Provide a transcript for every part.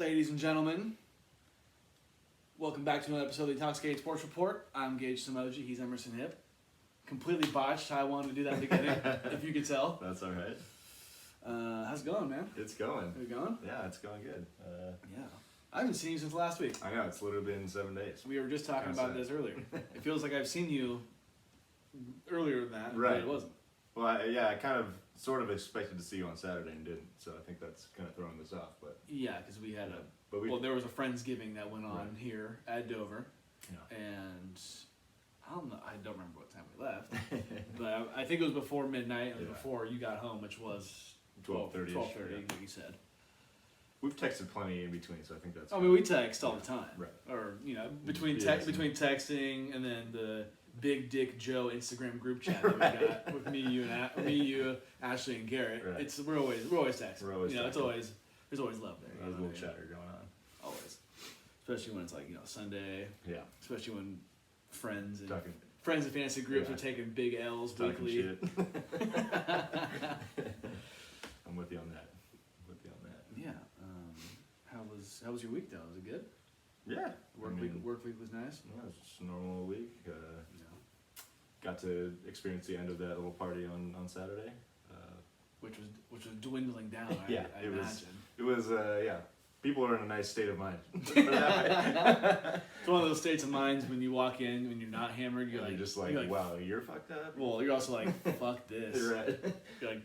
Ladies and gentlemen, welcome back to another episode of the Intoxicated Sports Report. I'm Gage Samoji, he's Emerson Hip. Completely botched how I wanted to do that at the beginning, if you could tell. That's all right. How's it going, man? It's going. Are you going? Yeah, it's going good. Yeah. I haven't seen you since last week. I know, it's literally been 7 days. We were just talking about this earlier. It feels like I've seen you earlier than that, Right. but it wasn't. Well, I kind of, sort of expected to see you on Saturday and didn't, so I think that's kind of throwing this off. But Yeah, because we had But there was a Friendsgiving that went on Right. here at Dover, Yeah. and I don't remember what time we left, but I think it was before midnight, it was Yeah. before you got home, which was 12:30 -ish, 12:30, yeah. like you said. We've texted plenty in between, so I think that's. I mean, we text all the time, Right. or between Yes. between texting and then the Big Dick Joe Instagram group chat that we got with me, you, Ashley, and Garrett. Right. We're always texting. We're always it's texting. always there's always love there. There's a little chatter going on. Always, especially when it's like Sunday. Yeah. Especially when friends and Talking fantasy groups Yeah. are taking big L's talking weekly. shit. I'm with you on that. Yeah. How was your week though? Was it good? Yeah. Work week was nice. Yeah, it was just a normal week. Yeah. Got to experience the end of that little party on Saturday. Which was dwindling down. Yeah, I it was- imagine. It was, people are in a nice state of mind. It's one of those states of minds when you walk in when you're not hammered. You're like, just like, you're like, wow, you're fucked up. Well, you're also like, fuck this. You're right. You're like,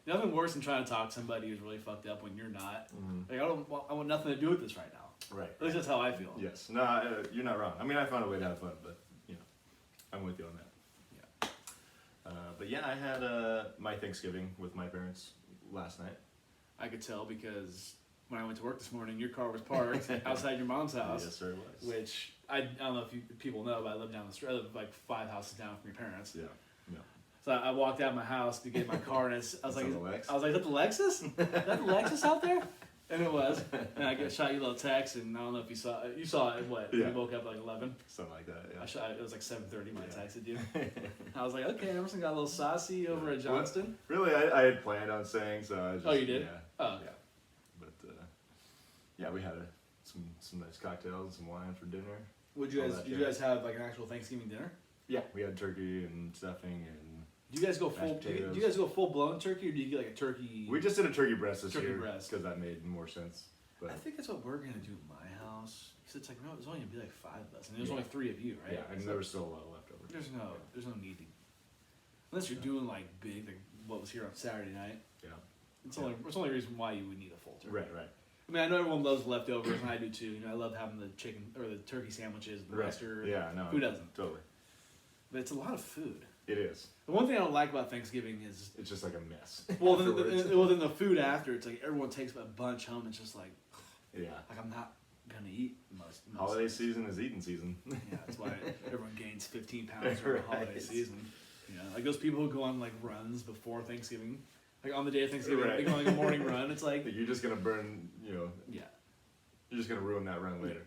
nothing worse than trying to talk to somebody who's really fucked up when you're not. Mhm. Like, I want nothing to do with this right now. Right. At least that's how I feel. Yes. No, you're not wrong. I mean, I found a way to have fun, but, I'm with you on that. Yeah. But yeah, I had my Thanksgiving with my parents last night. I could tell because when I went to work this morning, your car was parked outside your mom's house. Yes, sir, it was. Which I don't know if people know, but I live down the street. I live like 5 houses down from your parents. Yeah. So I walked out of my house to get my car, and I was like, Is that the Lex? is that the Lexus? Is that the Lexus out there? And it was. And I shot you a little text, and I don't know if you saw it. You saw it, what? Yeah. You woke up like 11? Something like that, yeah. It was like 7:30 when Yeah. I texted you. I was like, okay, Emerson got a little saucy over at Johnston. Really, I had planned on saying, so I was just... Oh, you did? Yeah. Oh, okay. Yeah. But, we had some nice cocktails and some wine for dinner. Did you all guys have like an actual Thanksgiving dinner? Yeah, we had turkey and stuffing and... Do you guys go full? Mashed Do you potatoes. guys go full blown turkey, or do you get like a turkey? We just did a turkey breast this Turkey year breast. because that made more sense. But I think that's what we're gonna do in my house. Cause it's like no, there's only gonna be like 5 of us, and there's Yeah. only 3 of you, right? yeah, and So there was still a lot left over. there's no need to, unless you're doing like big, like what was here on Saturday night. Yeah. It's only the only reason why you would need a full turkey. Right. I mean, I know everyone loves leftovers, and I do too. I love having the chicken or the turkey sandwiches, the Right. Western. Yeah, no. Who doesn't? Totally. But it's a lot of food. It is. The one thing I don't like about Thanksgiving is It's just like a mess. well, afterwards. then the food after. It's like everyone takes a bunch home. It's just like Yeah. I'm not gonna eat most Holiday days. season is eating season. Yeah, that's why everyone gains 15 pounds for the holiday Right. season. Like those people who go on like runs before Thanksgiving, like on the day of Thanksgiving, Right. they go on like a morning run. It's like You're just gonna burn, yeah. you're just gonna ruin that run later.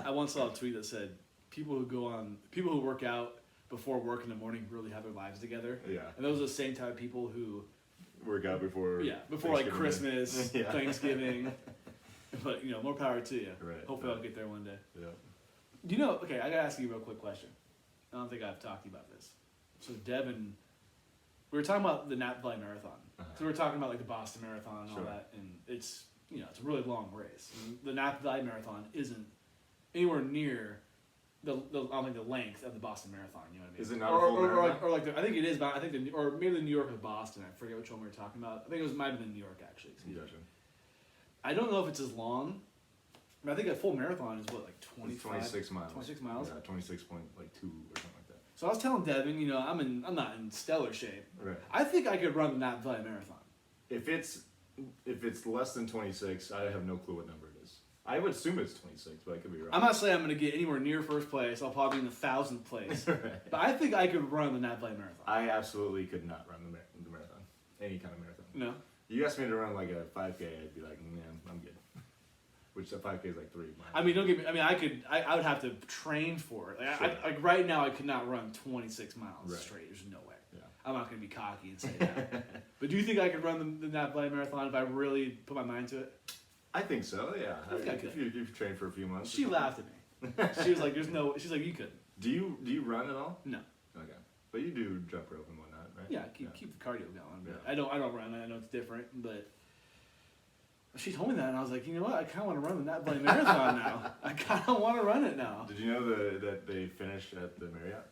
I once saw a tweet that said people who work out before work in the morning really have their lives together. Yeah. And those are the same type of people who Work out before. before like Thanksgiving Day. Christmas, Yeah. Thanksgiving. But more power to you. Right. Hopefully I'll get there one day. Yeah. Okay, I gotta ask you a real quick question. I don't think I've talked to you about this. So Devin, we were talking about the Napa Valley Marathon. Uh-huh. So we were talking about like the Boston Marathon and all Sure. that, and it's it's a really long race. And the Napa Valley Marathon isn't anywhere near the length of the Boston Marathon. You know what I mean? Is it not a full marathon? Or like I think it is, but I think or maybe the New York or Boston. I forget which one we were talking about. I think it might have been New York actually. Excuse me. Gotcha. I don't know if it's as long. I mean, I think a full marathon is what, like 25? 26 miles. 26 miles? Yeah, 26.2 or something like that. So I was telling Devin, I'm not in stellar shape. Right. I think I could run the Napa Valley Marathon. If it's less than 26, I have no clue what number it is. I would assume it's 26, but I could be wrong. I'm not saying I'm going to get anywhere near first place. I'll probably be in the 1,000th place. Right. But I think I could run the Napa Valley Marathon. I absolutely could not run the marathon. Any kind of marathon. No? You asked me to run like a 5K, I'd be like, man, I'm good. Which a 5K is like 3 miles. I mean, don't get me. I mean, I would have to train for it. Like right now, I could not run 26 miles Right. straight. There's no way. Yeah. I'm not going to be cocky and say that. But do you think I could run the Napa Valley Marathon if I really put my mind to it? I think so. Yeah. I think I if you've trained for a few months. She laughed at me. She was like, "There's no." She's like, "You couldn't." Do you run at all? No. Okay, but you do jump rope and whatnot, right? Yeah, keep the cardio going. But Yeah. I don't run. I know it's different, but she told me that, and I was like, you know what? I kind of want to run the Nat Bloody Marathon now. I kind of want to run it now. Did you know that they finished at the Marriott?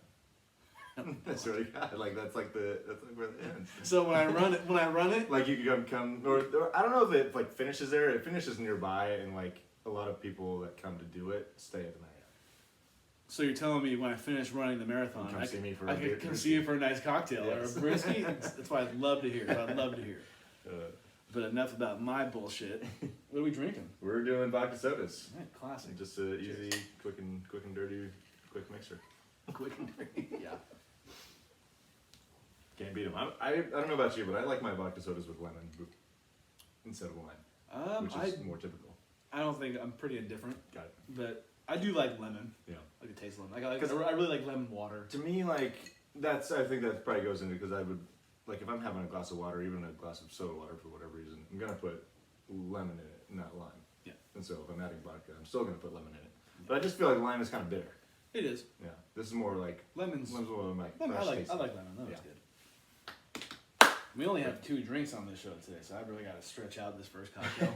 That's really good. Like that's like where it ends. So when I run it, Like you could come or I don't know if it like finishes there. It finishes nearby, and like a lot of people that come to do it stay at the Marriott. so you're telling me when I finish running the marathon, Come see me for I a could beer- come see you for a nice cocktail Yes. or a brisky. That's what I'd love to hear. I'd love to hear. Uh, But enough about my bullshit. What are we drinking? we're doing vodka sodas. Right, classic. Just a easy, quick and dirty, quick mixer. Quick and dirty. Yeah. Can't beat them. I don't know about you, but I like my vodka sodas with lemon instead of lime, which is more typical. I don't think I'm pretty indifferent, Got it. but I do like lemon. Yeah. I like the taste of lemon. I really like lemon water. To me, like I think that probably goes into because I would like if I'm having a glass of water, even a glass of soda water for whatever reason, I'm gonna put lemon in it, not lime. Yeah. And so if I'm adding vodka, I'm still gonna put lemon in it. But I just feel like lime is kind of bitter. It is. Yeah. This is more like Lemon's. lemon's more like Lemon, I fresh like tasting. lemon. That was Yeah. good. We only have 2 drinks on this show today, so I really got to stretch out this first cocktail.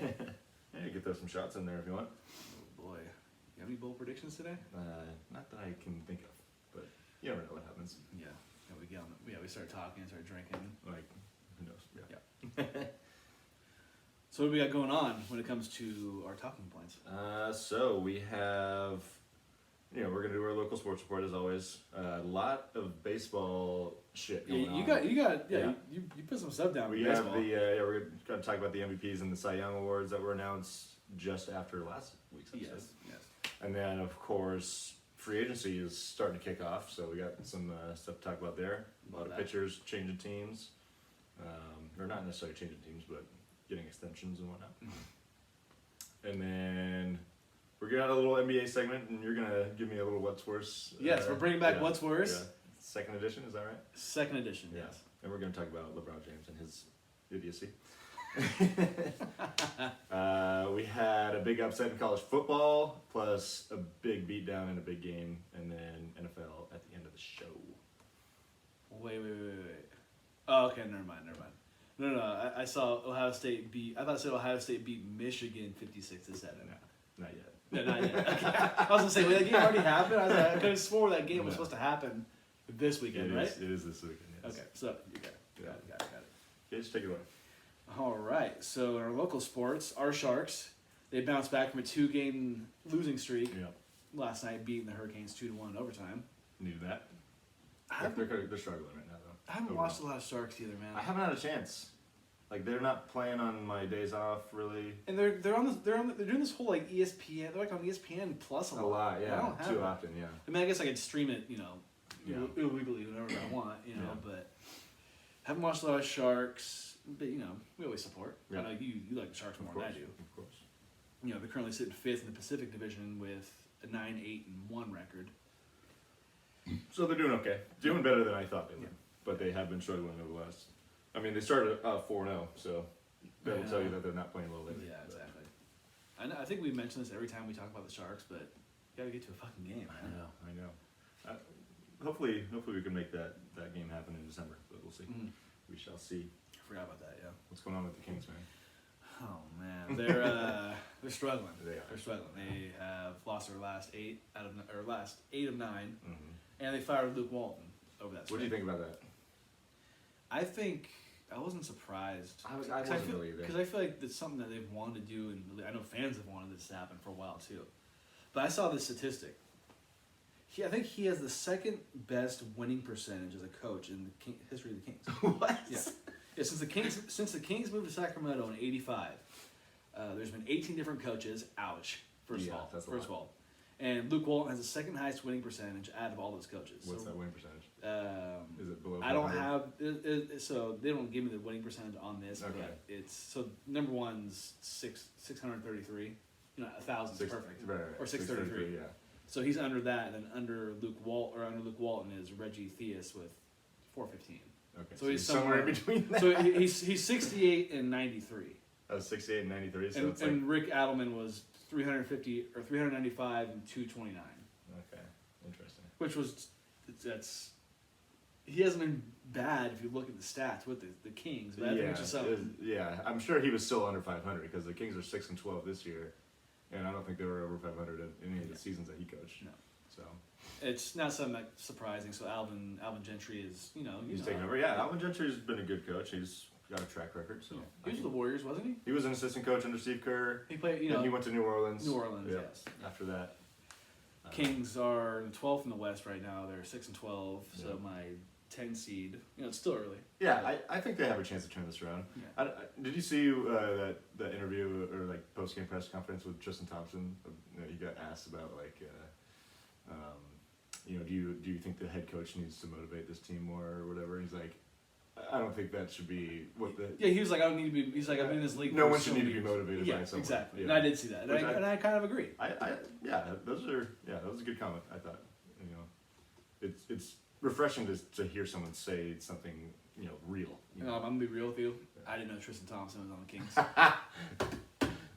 Yeah, you could throw some shots in there if you want. Oh boy, you have any bold predictions today? Not that I can think of, but you never know what happens. Yeah. We start talking, start drinking. Like, who knows? Yeah. So what do we got going on when it comes to our talking points? So we have, we're gonna do our local sports report as always. A lot of baseball shit going on. You got, Yeah. you put some stuff down. We for have baseball. we're gonna talk about the MVPs and the Cy Young Awards that were announced just after last week's episode. Yes. And then of course free agency is starting to kick off, so we got some stuff to talk about there. A lot Love of that. pitchers changing teams, or not necessarily changing teams, but getting extensions and whatnot. And then we're gonna have a little NBA segment, and you're gonna give me a little what's worse. Yes, we're bringing back yeah, What's Worse. yeah. Second edition, is that right? Second edition. Yes. And we're gonna talk about LeBron James and his idiocy. We had a big upset in college football, plus a big beatdown in a big game, and then NFL at the end of the show. Wait. Oh, okay, never mind. No. I saw Ohio State beat. I thought it said Ohio State beat Michigan 56-7. Not yet. No, not yet. Okay. I was gonna say, wait, that game already happened. I could have swore that game was No. supposed to happen this weekend, right? It is this weekend, yes. Okay, so you got it. Got it. Okay, just take it away. All right. So in our local sports, our Sharks, they bounced back from a 2-game losing streak Yeah, last night, beating the Hurricanes 2-1 in overtime. knew that. I They're haven't, struggling right now, though. I haven't Overall. watched a lot of Sharks either, man. I haven't had a chance. Like they're not playing on my days off really. And they're doing this whole like ESPN. They're like on ESPN Plus a lot. I Yeah, don't have too it. often, yeah. I mean, I guess I could stream it, Yeah. illegally whenever I want, Yeah. But haven't watched a lot of Sharks. But we always support. Yeah. I know you like the Sharks more than I do. Of course. They're currently sitting 5th in the Pacific Division with a 9-8-1 record. So they're doing okay. Doing better than I thought they would. Yeah. But they have been struggling over the last. I mean, they started 4-0, so that'll Yeah. tell you that they're not playing well lately. Yeah, But- exactly. I think we mention this every time we talk about the Sharks, but you gotta get to a fucking game, man. I know. Hopefully we can make that game happen in December, but we'll see. Mhm. We shall see. I forgot about that. Yeah. What's going on with the Kings, man? Oh man, they're struggling. They are. They're struggling. They have lost their last 8 of 9, Mm-hmm. and they fired Luke Walton over that. What do you think about that? I think I wasn't surprised. I wasn't really either. Because I feel like that's something that they've wanted to do, and I know fans have wanted this to happen for a while too. But I saw this statistic. I think he has the second best winning percentage as a coach in the history of the Kings. What? Yeah. Yeah, since the Kings moved to Sacramento in '85, there's been 18 different coaches. Ouch. First Yeah, of all, that's a first of lot. all, and Luke Walton has the second highest winning percentage out of all those coaches. What's So, that win percentage? Is it below? I don't 500? have so they don't give me the winning percentage on this, Okay. but it's so number one's 633. 1,000 is perfect. Right. Or 633. Yeah. So he's under that, and then under Luke Walton is Reggie Theus with 415. Okay. So he's somewhere in somewhere- between that. So he's 68 and 93. I was 68 and 93, so and, it's like and Rick Adelman was 350 or 395 and 229, okay, interesting. which was that's he hasn't been bad if you look at the stats with the Kings, but I think it's just something. Yeah, I'm sure he was still under 500 because the Kings are 6-12 this year, and I don't think they were over 500 in any of the seasons that he coached. No. So It's not something like surprising. So Alvin Gentry is he's taking over. Yeah, Alvin Gentry's been a good coach. He's got a track record. So he was with the Warriors, wasn't he? he was an assistant coach under Steve Kerr. He played. And he went to New Orleans. New Orleans, Yeah, yes. After that, Kings are the 12th in the West right now. They're 6-12. So Yeah. my 10 seed. It's still early. yeah, I think they have a chance to turn this around. Yeah. Did you see that interview or like post game press conference with Tristan Thompson? He got asked about like, do you think the head coach needs to motivate this team more or whatever? He's like, I don't think that should be what the. Yeah, he was like, I don't need to be. He's like, I've been in this league. No for one so should need to many be years. motivated Yeah, by someone. exactly. Yeah. And I did see that, and I kind of agree. That was a good comment. I thought, it's refreshing to hear someone say something, real. I'm gonna be real with you. I didn't know Tristan Thompson was on the Kings.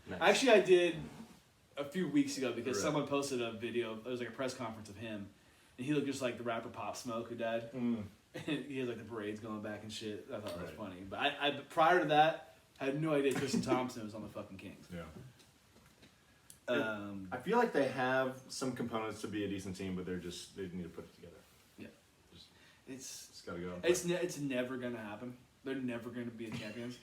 Nice. Actually, I did a few weeks ago because Right. someone posted a video. It was like a press conference of him, and he looked just like the rapper Pop Smoke who died. Mm. And he had like the braids going back and shit. I thought it was Right. funny. But I prior to that, I had no idea Tristan Thompson was on the fucking Kings. Yeah. Um, I feel like they have some components to be a decent team, but they need to put it together. it's Just gotta go. And play. it's never gonna happen. They're never gonna be champions.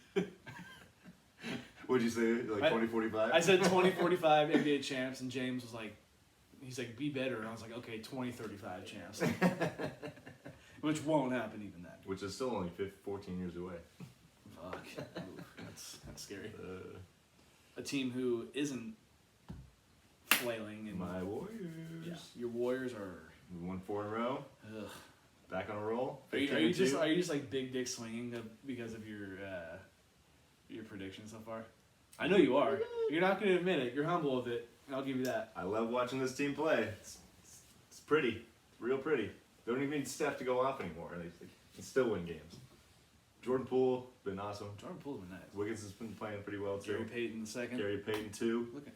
What'd you say? Like 2045? I said 2045 NBA champs, and James was like, he's like, be better. And I was like, okay, 2035 champs. Which won't happen even then. Which is still only 14 years away. Fuck. Ooh, that's scary. Uh, A team who isn't flailing. And my Warriors. yeah, your Warriors are. We won 4 in a row. Ugh. Back on a roll. Are you 15-2. just like big dick swinging because of your prediction so far? I know you are. You're not going to admit it. You're humble with it, and I'll give you that. I love watching this team play. It's pretty. It's real pretty. They don't even need Steph to go off anymore. They can still win games. Jordan Poole, been awesome. Jordan Poole's been nice. Wiggins has been playing pretty well too. Gary Payton the second. Gary Payton too. Look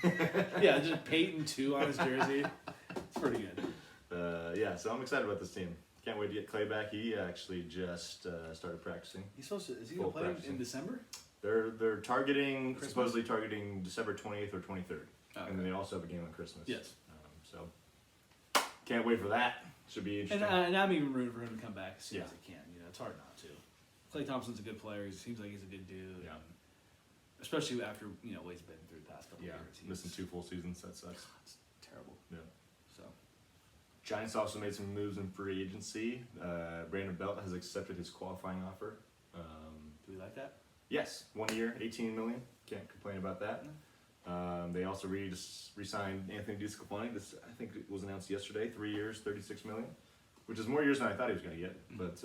at yeah, just Payton 2 on his jersey. It's pretty good. Yeah, so I'm excited about this team. Can't wait to get Clay back. He actually just started practicing. He's supposed to. Is he Full gonna play practicing. in December? They're targeting Christmas? supposedly targeting December 20th or 23rd, Oh, and then they also have a game on Christmas. yes. So can't wait for that. Should be And, interesting. and I'm even rooting for him to come back as soon Yeah. as he can. It's hard not to. Clay Thompson's a good player. He seems like he's a good dude. Yeah. And especially after what he's been through the past couple Yeah, years. missing 2 full seasons. That sucks. It's terrible. Yeah. So Giants also made some moves in free agency. Brandon Belt has accepted his qualifying offer. do we like that? Yes, 1 year, $18 million. Can't complain about that. They also re-signed Anthony DeSclafani. This I think it was announced yesterday. 3 years, $36 million, which is more years than I thought he was going to get. But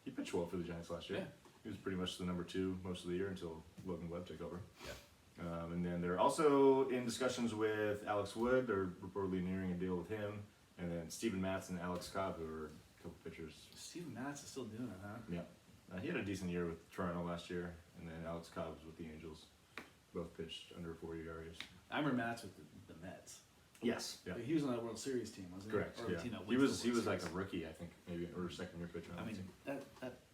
he pitched well for the Giants last year. Yeah. He was pretty much the number 2 most of the year until Logan Webb took over. Yeah. And then they're also in discussions with Alex Wood. They're reportedly nearing a deal with him. And then Steven Matz and Alex Cobb, who are a couple pitchers. Steven Matz is still doing it, huh? Yeah. He had a decent year with Toronto last year, and then Alex Cobb was with the Angels. Both pitched under 4 ERAs. I remember Matz with the Mets. Yes. Yeah. He was on that World Series team, wasn't he? Correct. Or Yeah. the team that He wins was the World like a Series. rookie, I think, maybe, or second year pitcher. I mean,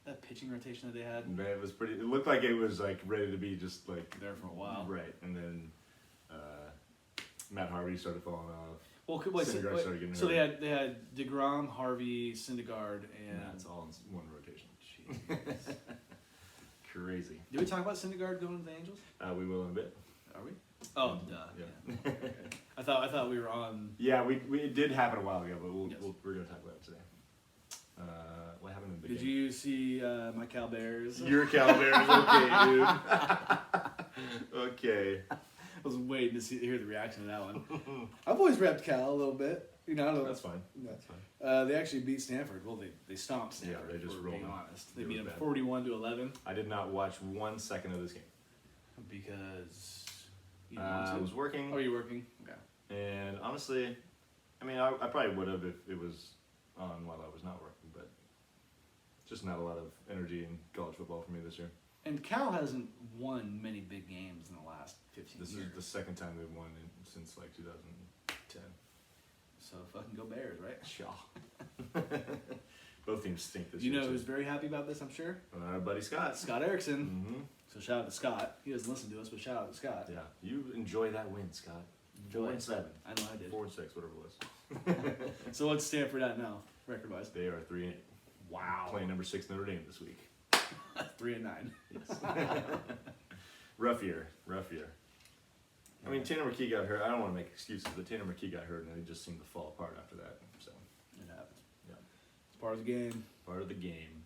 that pitching rotation that they had Man, it was pretty. It looked like it was like ready to be just like there for a while. right, and then Matt Harvey started falling off. Well, wait, Syndergaard started getting so hurt. they had Degrom, Harvey, Syndergaard, and That's all in one rotation. Jeez. Crazy. Did we talk about Syndergaard going to the Angels? We will in a bit. Are we? Oh, duh. Yeah. Yeah. Okay. I thought we were on. Yeah, we it did happen a while ago, but Yes. we're gonna talk about it today. What happened in the Did beginning? you see my Cal Bears? Your Cavaliers, okay, dude. Okay. I was waiting to hear the reaction to that one. I've always repped Cal a little bit. I don't know. That's fine. No. That's fine. They actually beat Stanford. Well, they stomped Yeah, Stanford. they just for rolled being them. honest. They It beat was them bad. 41-11 I did not watch 1 second of this game. because you I want to. was working, Oh, you're working. Okay. and honestly, I mean, I probably would have if it was on while I was not working, but just not a lot of energy in college football for me this year. And Cal hasn't won many big games in the last 15 This years. is the second time they've won since like 2010. So fucking go Bears, right? Shaw. Both teams stink this You year. know too. who's very happy about this, I'm sure? Our buddy Scott. Scott Erickson. Mm-hmm. So shout out to Scott. He doesn't listen to us, but shout out to Scott. Yeah, you enjoy that win, Scott. Enjoy. 4-7. I know I did. 4-6, whatever it was. So what's Stanford at now, record-wise? They are 3-8. Wow. Playing number 6 Notre Dame this week. 3-9. Yes. Rough year. I mean, Tanner McKee got hurt. I don't want to make excuses, but Tanner McKee got hurt, and they just seemed to fall apart after that. So, It happens. yeah, It's part of the game. part of the game.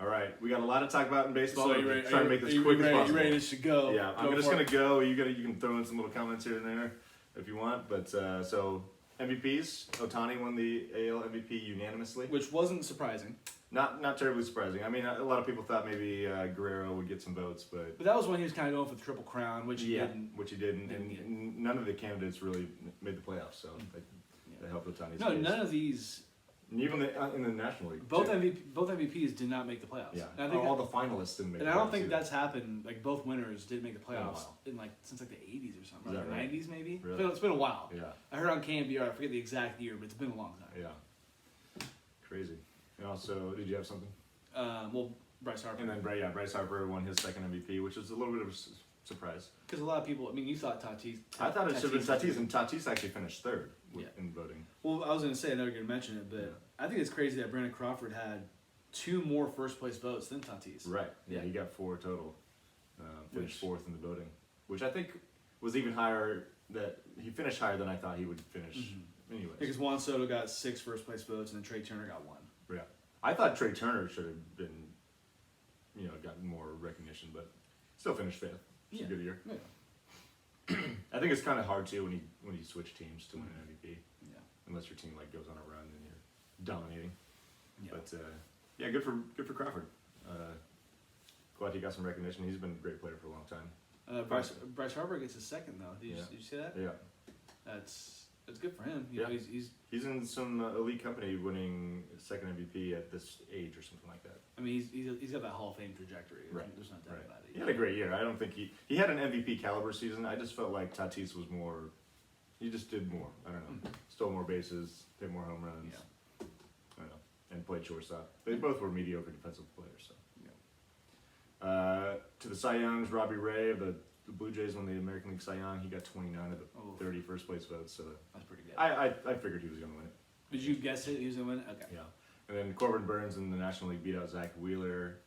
All right, we got a lot to talk about in baseball. So I'm you ready? trying to make this you quick as ready, possible. You ready to go? Yeah, I'm Go just for gonna it. go. You can throw in some little comments here and there if you want. But so MVPs, Ohtani won the AL MVP unanimously. Which wasn't surprising. Not terribly surprising. I mean, a lot of people thought maybe Guerrero would get some votes, but But that was when he was kind of going for the Triple Crown, which he didn't. which he didn't, Didn't and get. none of the candidates really made the playoffs, so that helped Ohtani's No, case. none of these. And even in the National League, Both too. MVPs did not make the playoffs. Yeah, And I think all the finalists didn't make. and the I don't playoffs think either. that's happened. Like both winners didn't make the playoffs wow. in like since like the 80s or something, Is like that right? 90s maybe. Really? It's been a while. Yeah, I heard on KMBR, I forget the exact year, but it's been a long time. yeah, crazy. And also, did you have something? Well, Bryce Harper. And then Bryce Harper won his second MVP, which was a little bit of a surprise. Because a lot of people, I mean, you thought Tatis. I thought it should have been Tatis. Tatis, and Tatis actually finished third Yeah. in voting. Well, I was going to say, I know you're going to mention it, but Yeah. I think it's crazy that Brandon Crawford had 2 more first place votes than Tatis. Right. Yeah, Yeah. he got 4 total. Finished Which- 4th in the voting, which I think was even higher. That he finished higher than I thought he would finish. Mhm. Anyways, Because Juan Soto got 6 first place votes, and then Trey Turner got 1. yeah, I thought Trey Turner should have been, gotten more recognition, but still finished 5th. It's Yeah. a good year. Yeah. I think it's kind of hard too when you switch teams to win an MVP, Yeah. unless your team like goes on a run and you're dominating. Yeah. But yeah, good for Crawford. Glad he got some recognition. He's been a great player for a long time. Bryce Harper gets his second, though. Did you see that? Yeah, That's good for him. You Yeah. know, he's he's in some elite company, winning second MVP at this age or something like that. I mean, he's got that Hall of Fame trajectory. Right. There's no doubt Right. about it. He had a great year. I don't think he had an MVP caliber season. I just felt like Tatis was more. He just did more. I don't know. Stole more bases, hit more home runs. Yeah. I don't know. And played shortstop. They both were mediocre defensive players. So. Yeah. To the Cy Youngs, Robbie Ray of the Blue Jays won the American League Cy Young. He got 29 of the Oh. 30 first place votes. So That's pretty good. I figured he was going to win it. Did you guess it? He was gonna win? Okay. Yeah. And then Corbin Burns in the National League beat out Zach Wheeler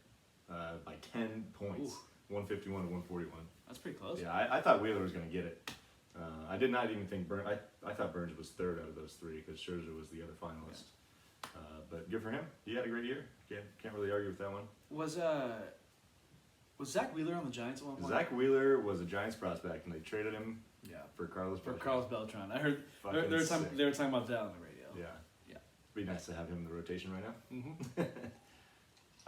by 10 points, 151 to 141. That's pretty close. Yeah, I thought Wheeler was going to get it. I did not even think Burns. I thought Burns was third out of those 3 because Scherzer was the other finalist. But good for him. He had a great year. Can't really argue with that one. Was Zach Wheeler on the Giants at one point? Zach Wheeler was a Giants prospect, and they traded him Yeah. for Carlos. For Beltran. Carlos Beltran. I heard Fucking they were sick. talking about that on the radio. Yeah. Yeah. Be nice to have him in the rotation right now. Mm-hmm.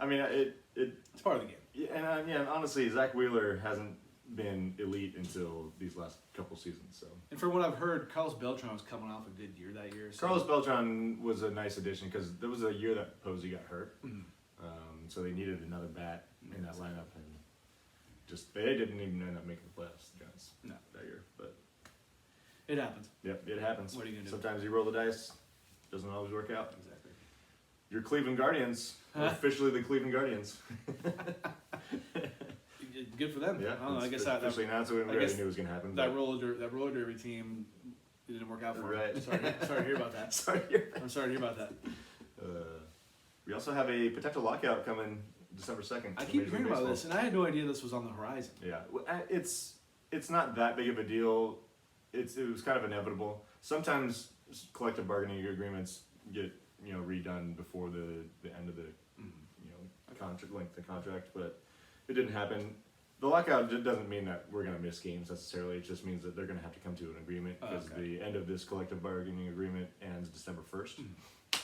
I mean, It's part of the game. yeah, and honestly, Zach Wheeler hasn't been elite until these last couple seasons. So And from what I've heard, Carlos Beltran was coming off a good year that year. So. Carlos Beltran was a nice addition because there was a year that Posey got hurt, Mhm. so they needed another bat in that lineup, and just they didn't even end up making the playoffs, the Giants, No. that year. But It happens. yep, it happens. What are you gonna do? Sometimes you roll the dice, doesn't always work out. Exactly. Your Cleveland Guardians are officially the Cleveland Guardians. Good for them. Yeah, I don't know. I it's guess that officially announced. We I already guess knew it was gonna happen. that but- roller derby team didn't work out for Right. him. Sorry to hear about that. Sorry. I'm sorry to hear about that. We also have a potential lockout coming December 2nd. I in keep Major hearing League about Baseball. this, and I had no idea this was on the horizon. Yeah, it's not that big of a deal. It was kind of inevitable. Sometimes collective bargaining agreements get redone before the end of the contract length of contract, but it didn't happen. The lockout doesn't mean that we're going to miss games necessarily. It just means that they're going to have to come to an agreement Oh, because okay. the end of this collective bargaining agreement ends December 1st. Mhm.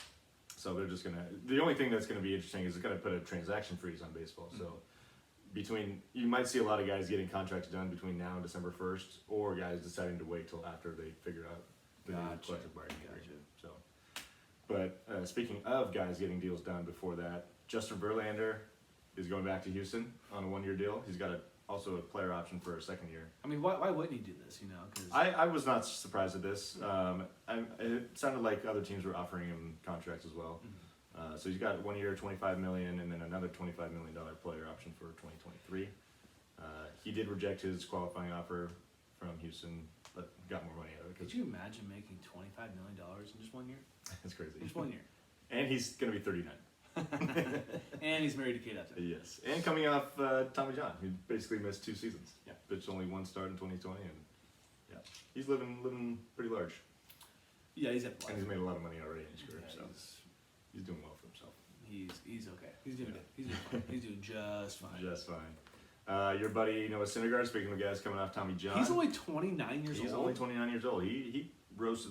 So they're just going to. The only thing that's going to be interesting is it's going to put a transaction freeze on baseball. Mm-hmm. So you might see a lot of guys getting contracts done between now and December 1st, or guys deciding to wait till after they figure out the new Gotcha. collective bargaining Gotcha. agreement. So, but speaking of guys getting deals done before that, Justin Verlander is going back to Houston on a 1-year deal. He's got also a player option for a 2nd year. I mean, why wouldn't he do this? You know, 'cause I was not surprised at this. It sounded like other teams were offering him contracts as well. So he's got 1 year, $25 million, and then another $25 million player option for 2023. He did reject his qualifying offer from Houston, but got more money out of it. Could you imagine making $25 million in just 1 year? That's crazy. Just 1 year. And he's going to be 39. And he's married to Kate Upton. Yes. And coming off Tommy John, who basically missed 2 seasons. Yeah. Pitched only 1 start in 2020, and yeah, he's living pretty large. Yeah, he's at And he's made a lot of money already in his career, Yeah, so he's doing well for himself. he's okay. He's doing good. He's doing fine. He's doing just fine. Just fine. Your buddy Noah Syndergaard, speaking of guys coming off Tommy John. He's only 29 years old. He's only 29 years old. He rose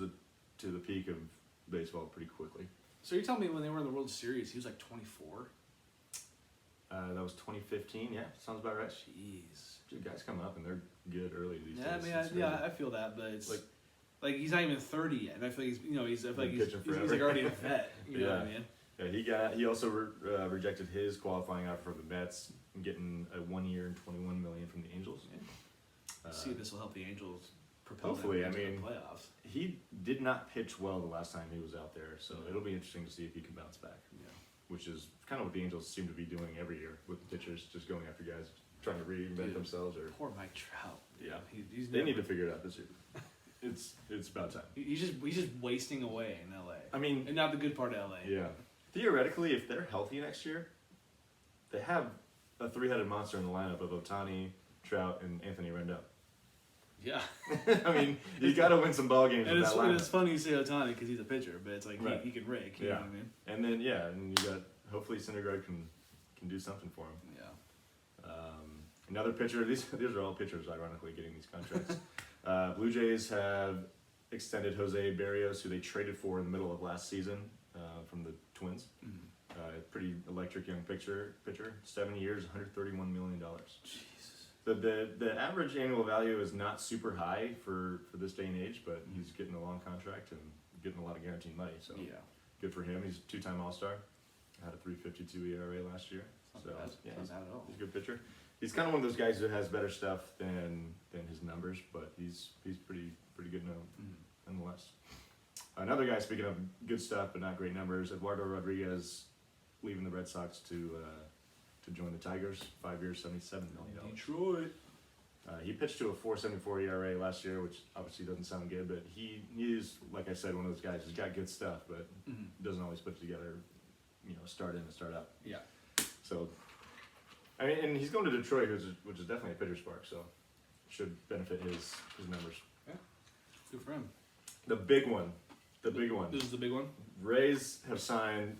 to the peak of baseball pretty quickly. So you're telling me when they were in the World Series, he was like 24? That was 2015. Yeah, sounds about right. Jeez. Dude, guys coming up and they're good early these Yeah, I days. mean, It's crazy. I feel that, but it's like he's not even 30 yet, and I feel like he's I feel like Been he's pitching like forever. already a vet. You know what I Yeah. mean? Yeah, he also rejected his qualifying offer from the Mets, getting a 1 year and $21 million from the Angels. See if this will help the Angels propel Hopefully, them into I mean, the playoffs. He did not pitch well the last time he was out there, so it'll be interesting to see if he can bounce back. Yeah. Which is kind of what the Angels seem to be doing every year with the pitchers, just going after guys trying to reinvent Dude, themselves. Or Poor Mike Trout. Yeah. He's they never, need to figure it out this year. It's about time. He's just wasting away in LA. I mean, And not the good part of LA. yeah. Theoretically, if they're healthy next year, they have a 3-headed monster in the lineup of Ohtani, Trout, and Anthony Rendon. Yeah. I mean, you got to win some ball games And with it's, that and lineup. it's funny you say Ohtani because he's a pitcher, but it's like Right. he can rake. You know what I mean? And then and you got hopefully Syndergaard can do something for him. Yeah. Another pitcher. These are all pitchers, ironically, getting these contracts. Blue Jays have extended Jose Barrios, who they traded for in the middle of last season from the Twins. Pretty electric young pitcher. 7 years, $131 million. Jesus. The average annual value is not super high for this day and age, but he's getting a long contract and getting a lot of guaranteed money. So Yeah. good for him. He's a 2-time All-Star. Had a 3.52 ERA last year. Not So bad. yeah, Not bad at all. he's a good pitcher. He's kind of one of those guys who has better stuff than his numbers, but he's pretty good nonetheless. Another guy, speaking of good stuff but not great numbers, Eduardo Rodriguez leaving the Red Sox to join the Tigers. 5 years, $77 million. Detroit. He pitched to a 4.74 ERA last year, which obviously doesn't sound good, but he is, like I said, one of those guys who's got good stuff, but doesn't always put it together, start in and start out. Yeah. So, I mean, and he's going to Detroit, which is definitely a pitcher's park, so should benefit his numbers. Good for him. The big one. This is the big one. Rays have signed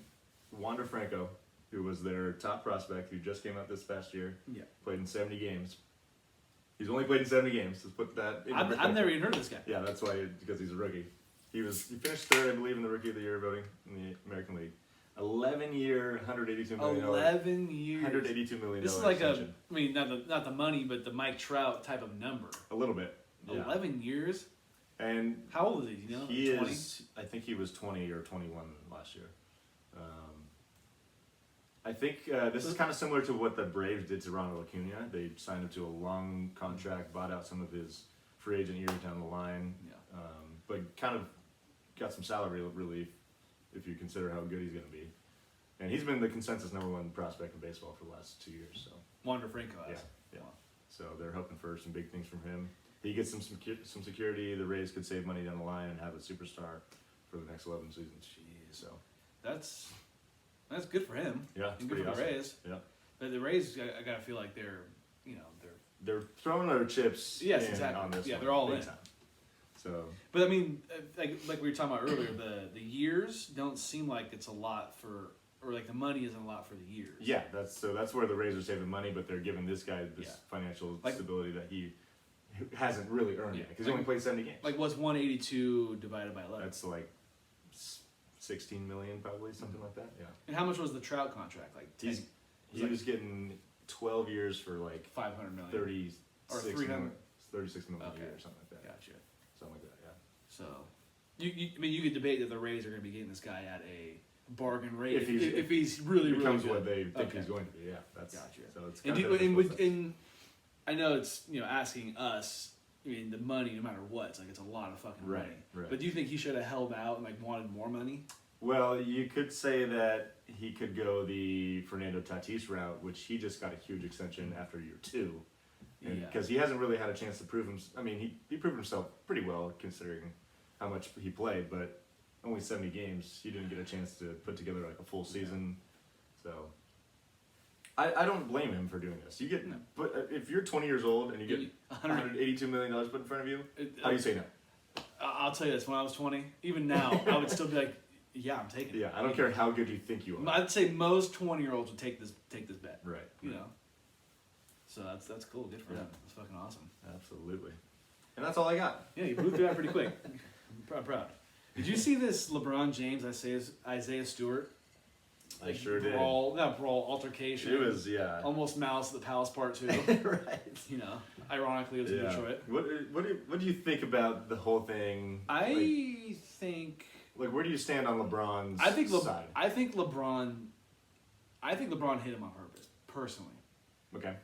Wander Franco, who was their top prospect, who just came out this past year. Yeah. Played in 70 games. He's only played in 70 games. Let's put that in I've perspective. never even heard of this guy. Yeah, that's why, because he's a rookie. He finished third, I believe, in the Rookie of the Year voting in the American League. 11-year, $182 million. 11 years. $182 million. This is like extension. not the money, but the Mike Trout type of number. A little bit. Yeah. 11 years. And How old is he? Do you know? he 20? is, I think he was 20 or 21 last year. I think this is kind of similar to what the Braves did to Ronald Acuna. They signed him to a long contract, bought out some of his free agent years down the line, Yeah. but kind of got some salary relief if you consider how good he's going to be. And he's been the consensus #1 prospect in baseball for the last 2 years. So Wander Franco has. Yeah. Wow. So they're hoping for some big things from him. He gets some security. The Rays could save money down the line and have a superstar for the next 11 seasons. Jeez. So That's good for him. yeah, it's And good pretty for the awesome. Rays. Yeah, But the Rays, I gotta feel like they're they're throwing their chips Yes, in exactly. on this. Yeah, one, they're all big in. time. So But I mean, like we were talking about earlier, the years don't seem like it's a lot for, or like the money isn't a lot for the years. yeah, that's where the Rays are saving money, but they're giving this guy this Yeah. financial Like- stability that he hasn't really earned Yeah. yet because he only played 70 games. Like what's 182 divided by 11? That's like 16 million, probably something like that. Yeah, And how much was the Trout contract? Like 10, he was getting 12 years for like 500 million. 36 Or 300. million, 36 million a Okay. year or something like that. Gotcha. Something like that. Yeah. So, I mean, you could debate that the Rays are going to be getting this guy at a bargain rate If if he's really becomes really what good. they think Okay. he's going to be. Yeah, that's Gotcha. so it's And, kind do, of and I know it's asking us. I mean, the money, no matter what, it's a lot of fucking Right, money. right. But do you think he should have held out and wanted more money? Well, you could say that he could go the Fernando Tatis route, which he just got a huge extension after year 2. Yeah. Because he hasn't really had a chance to prove himself. I mean, he proved himself pretty well considering how much he played, but only 70 games. He didn't get a chance to put together like a full season. So I don't blame him for doing this. You get, No. but if you're 20 years old and you get $182 million put in front of you, how do you say no? I'll tell you this: when I was 20, even now, I would still be like, "Yeah, I'm taking it." Yeah, I don't care how good you think you are. I'd say most 20-year-olds would take this bet. Right. You know. So that's cool. Good for Yeah. him. That's fucking awesome. Absolutely. And that's all I got. Yeah, you blew through that pretty quick. I'm proud. Did you see this LeBron James, Isaiah Stewart? I sure did. Not brawl, altercation. It was, yeah. Almost Malice at the Palace Part 2. Right. Ironically, it was in Yeah. Detroit. What do you think about the whole thing? I think Like, where do you stand on LeBron's side? I think LeBron hit him on purpose, personally. Okay.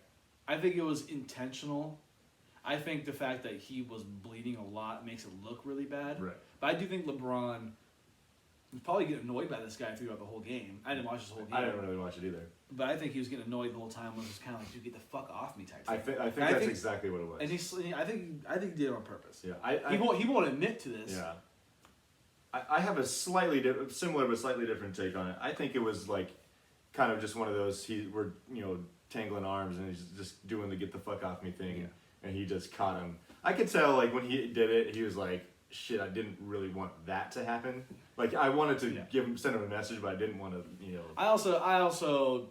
I think it was intentional. I think the fact that he was bleeding a lot makes it look really bad. Right. But I do think LeBron was probably getting annoyed by this guy throughout the whole game. I didn't watch this whole game. I didn't really watch it either. But I think he was getting annoyed the whole time. Was just kind of like, dude, get the fuck off me type thing. I think that's exactly what it was. And I think he did it on purpose. Yeah. He won't admit to this. Yeah. I have a similar but slightly different take on it. I think it was like kind of just one of those we're tangling arms and he's just doing the get the fuck off me thing, and he just caught him. I could tell like when he did it, he was like, shit, I didn't really want that to happen. Like I wanted to send him a message, but I didn't want to I also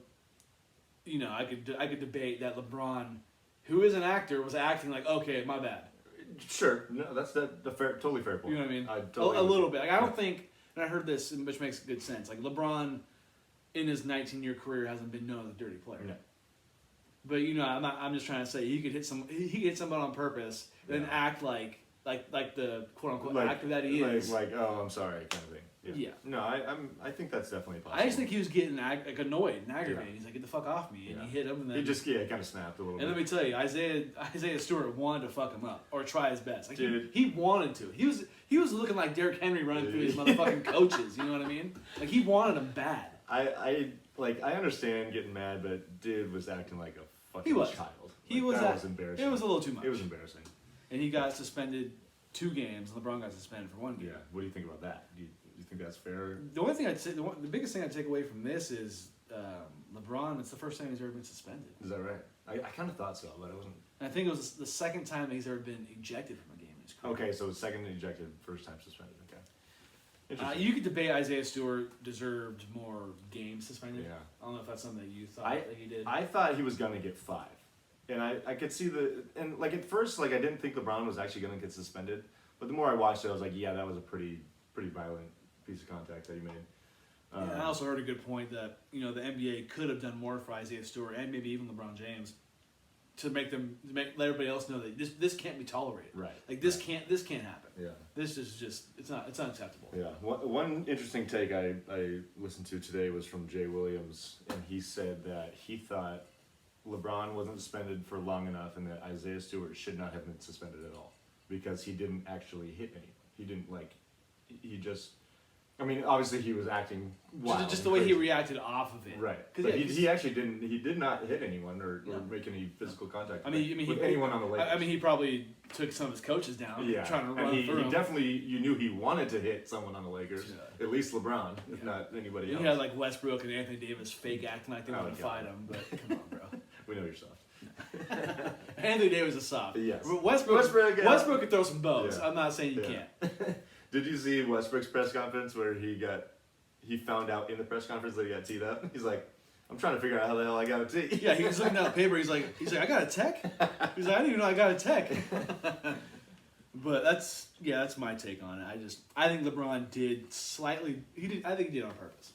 I could debate that LeBron, who is an actor, was acting like, okay, my bad. Sure, no, that's totally fair point. You know what I mean? I totally a little bit. Like, I don't think, and I heard this, which makes good sense. Like LeBron, in his 19-year career, hasn't been known as a dirty player. No. But I'm just trying to say he could hit someone on purpose, and then act like the quote unquote actor that he is. Like oh, I'm sorry, kind of thing. Yeah. No, I think that's definitely possible. I just think he was getting annoyed and aggravated. He's like, get the fuck off me, and he hit him, and then he just kind of snapped a little bit. And let me tell you, Isaiah Stewart wanted to fuck him up or try his best. Like Dude. he wanted to. He was looking like Derrick Henry running through his motherfucking coaches. You know what I mean? Like he wanted him bad. I understand getting mad, but dude was acting like a fucking child. That was embarrassing. It was a little too much. It was embarrassing. And he got suspended 2 games. And LeBron got suspended for 1 game. Yeah. What do you think about that? Do you think that's fair? The only thing I'd say, the biggest thing I'd take away from this is LeBron. It's the first time he's ever been suspended. Is that right? I kind of thought so, but I wasn't. And I think it was the second time that he's ever been ejected from a game in his career. Okay, so second ejected, first time suspended. Okay. Interesting. You could debate Isaiah Stewart deserved more games suspended. Yeah. I don't know if that's something that you thought that he did. I thought he was gonna get 5, and I could see and like at first like I didn't think LeBron was actually gonna get suspended, but the more I watched it, I was like, yeah, that was a pretty violent piece of contact that he made. And I also heard a good point that the NBA could have done more for Isaiah Stewart and maybe even LeBron James to let everybody else know that this can't be tolerated. Right. Like this can't happen. Yeah. This is just it's unacceptable. Yeah. One interesting take I listened to today was from Jay Williams, and he said that he thought LeBron wasn't suspended for long enough, and that Isaiah Stewart should not have been suspended at all because he didn't actually hit anyone. He didn't he just. I mean, obviously he was acting wild. Just the way he reacted off of it. Right. But he actually didn't. He did not hit anyone or make any physical contact. With anyone on the Lakers. I mean, he probably took some of his coaches down. Yeah. Trying to run and through he them. definitely, you knew he wanted to hit someone on the Lakers. Yeah. At least LeBron, if not anybody else. You had like Westbrook and Anthony Davis fake acting like they wanted to fight him, but come on, bro. We know you're soft. Anthony Davis is soft. Yes. Westbrook could throw some bows. Yeah. I'm not saying you can't. Did you see Westbrook's press conference where he found out in the press conference that he got teed up? He's like, I'm trying to figure out how the hell I got a tee. Yeah, he was looking down the paper. He's like, I got a tech. He's like, I didn't even know I got a tech. But that's my take on it. I think LeBron did slightly. I think he did it on purpose.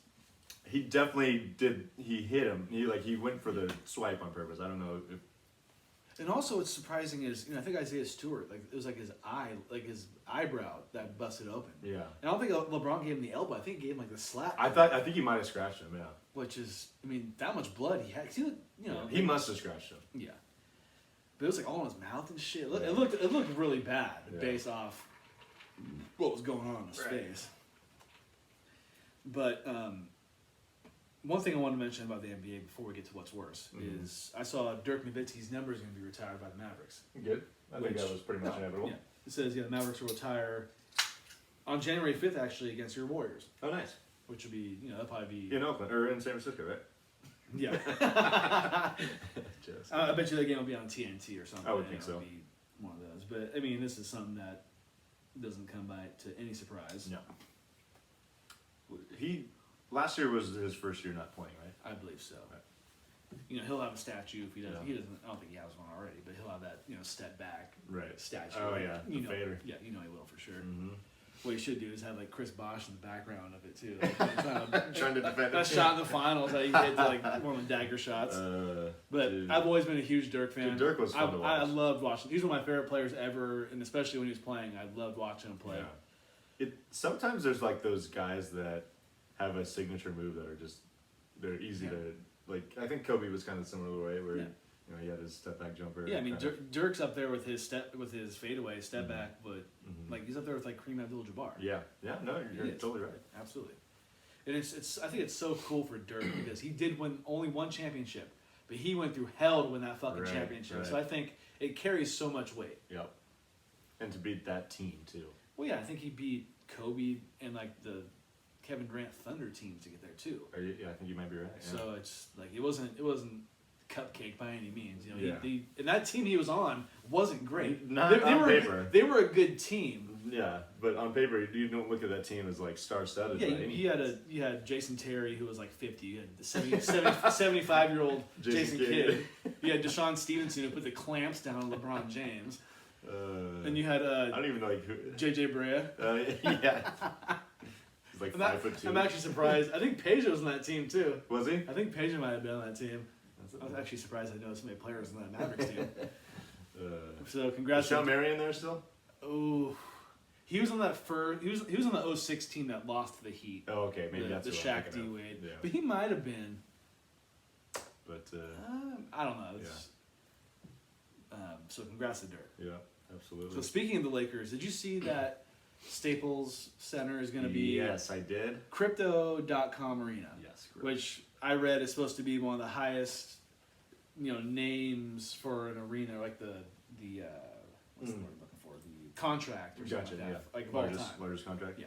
He definitely did. He hit him. He went for the swipe on purpose. I don't know if. And also, what's surprising is, I think Isaiah Stewart, like it was like his his eyebrow that busted open. Yeah. And I don't think LeBron gave him the elbow. I think he gave him like the slap. I think he might have scratched him. Yeah. Which is, that much blood he had. 'Cause he looked, He must have scratched him. Yeah. But it was like all in his mouth and shit. It looked really bad based off what was going on in his face. But one thing I want to mention about the NBA before we get to what's worse is I saw Dirk Nowitzki's number is going to be retired by the Mavericks. Good. I think that was pretty much inevitable. Yeah. It says the Mavericks will retire on January 5th actually against your Warriors. Oh, nice. Which would be, that'll probably be in Oakland or in San Francisco, right? Yeah. I bet you that game will be on TNT or something. I would think so. Be one of those. But this is something that doesn't come by to any surprise. No. Last year was his first year not playing, right? I believe so. Right. He'll have a statue if he doesn't. Yeah. He doesn't. I don't think he has one already, but he'll have that step back statue. Oh yeah, the fader. Yeah, he will for sure. Mm-hmm. What he should do is have like Chris Bosh in the background of it too. Trying to defend. That shot in the finals, that he hit like one of the dagger shots. But dude. I've always been a huge Dirk fan. Dude, Dirk was fun to watch. I loved watching. He's one of my favorite players ever, and especially when he was playing, I loved watching him play. Yeah. Sometimes there's like those guys that have a signature move that are just they're easy to like. I think Kobe was kind of similar way where he had his step back jumper. Yeah, Dirk's up there with his fadeaway step back, but like he's up there with like Kareem Abdul-Jabbar. Yeah, no, you're totally right. Absolutely, and it's I think it's so cool for Dirk because he did win only one championship, but he went through hell to win that fucking championship. Right. So I think it carries so much weight. Yep, and to beat that team too. Well, yeah, I think he beat Kobe and like the Kevin Durant Thunder teams to get there too. Yeah, I think you might be right. Yeah. So it's like it wasn't cupcake by any means. And that team he was on wasn't great. Not on paper. They were a good team. Yeah, but on paper, you don't look at that team as like star-studded. Yeah, you had Jason Terry who was like 50. You had the 75-year-old Jason Kidd. You had Deshaun Stevenson who put the clamps down on LeBron James. And you had I don't even know who. JJ Barea. Yeah. He's like 5'2". I'm actually surprised. I think Peja was on that team too. Was he? I think Peja might have been on that team. I was actually surprised I know so many players in that Mavericks team. So congrats. Is Shawn Marion there still? Oh, he was on that He was on the 06 team that lost to the Heat. Oh, okay, maybe that's the what Shaq D Wade. Yeah. But he might have been. But I don't know. So congrats to Dirk. Yeah, absolutely. So speaking of the Lakers, did you see that Staples Center is going to be? Yes, I did. Crypto.com Arena. Yes, correct. Which I read is supposed to be one of the highest, names for an arena, like the what's the word I'm looking for? The contract or something like that. Like of all time. Largest contract. Yeah.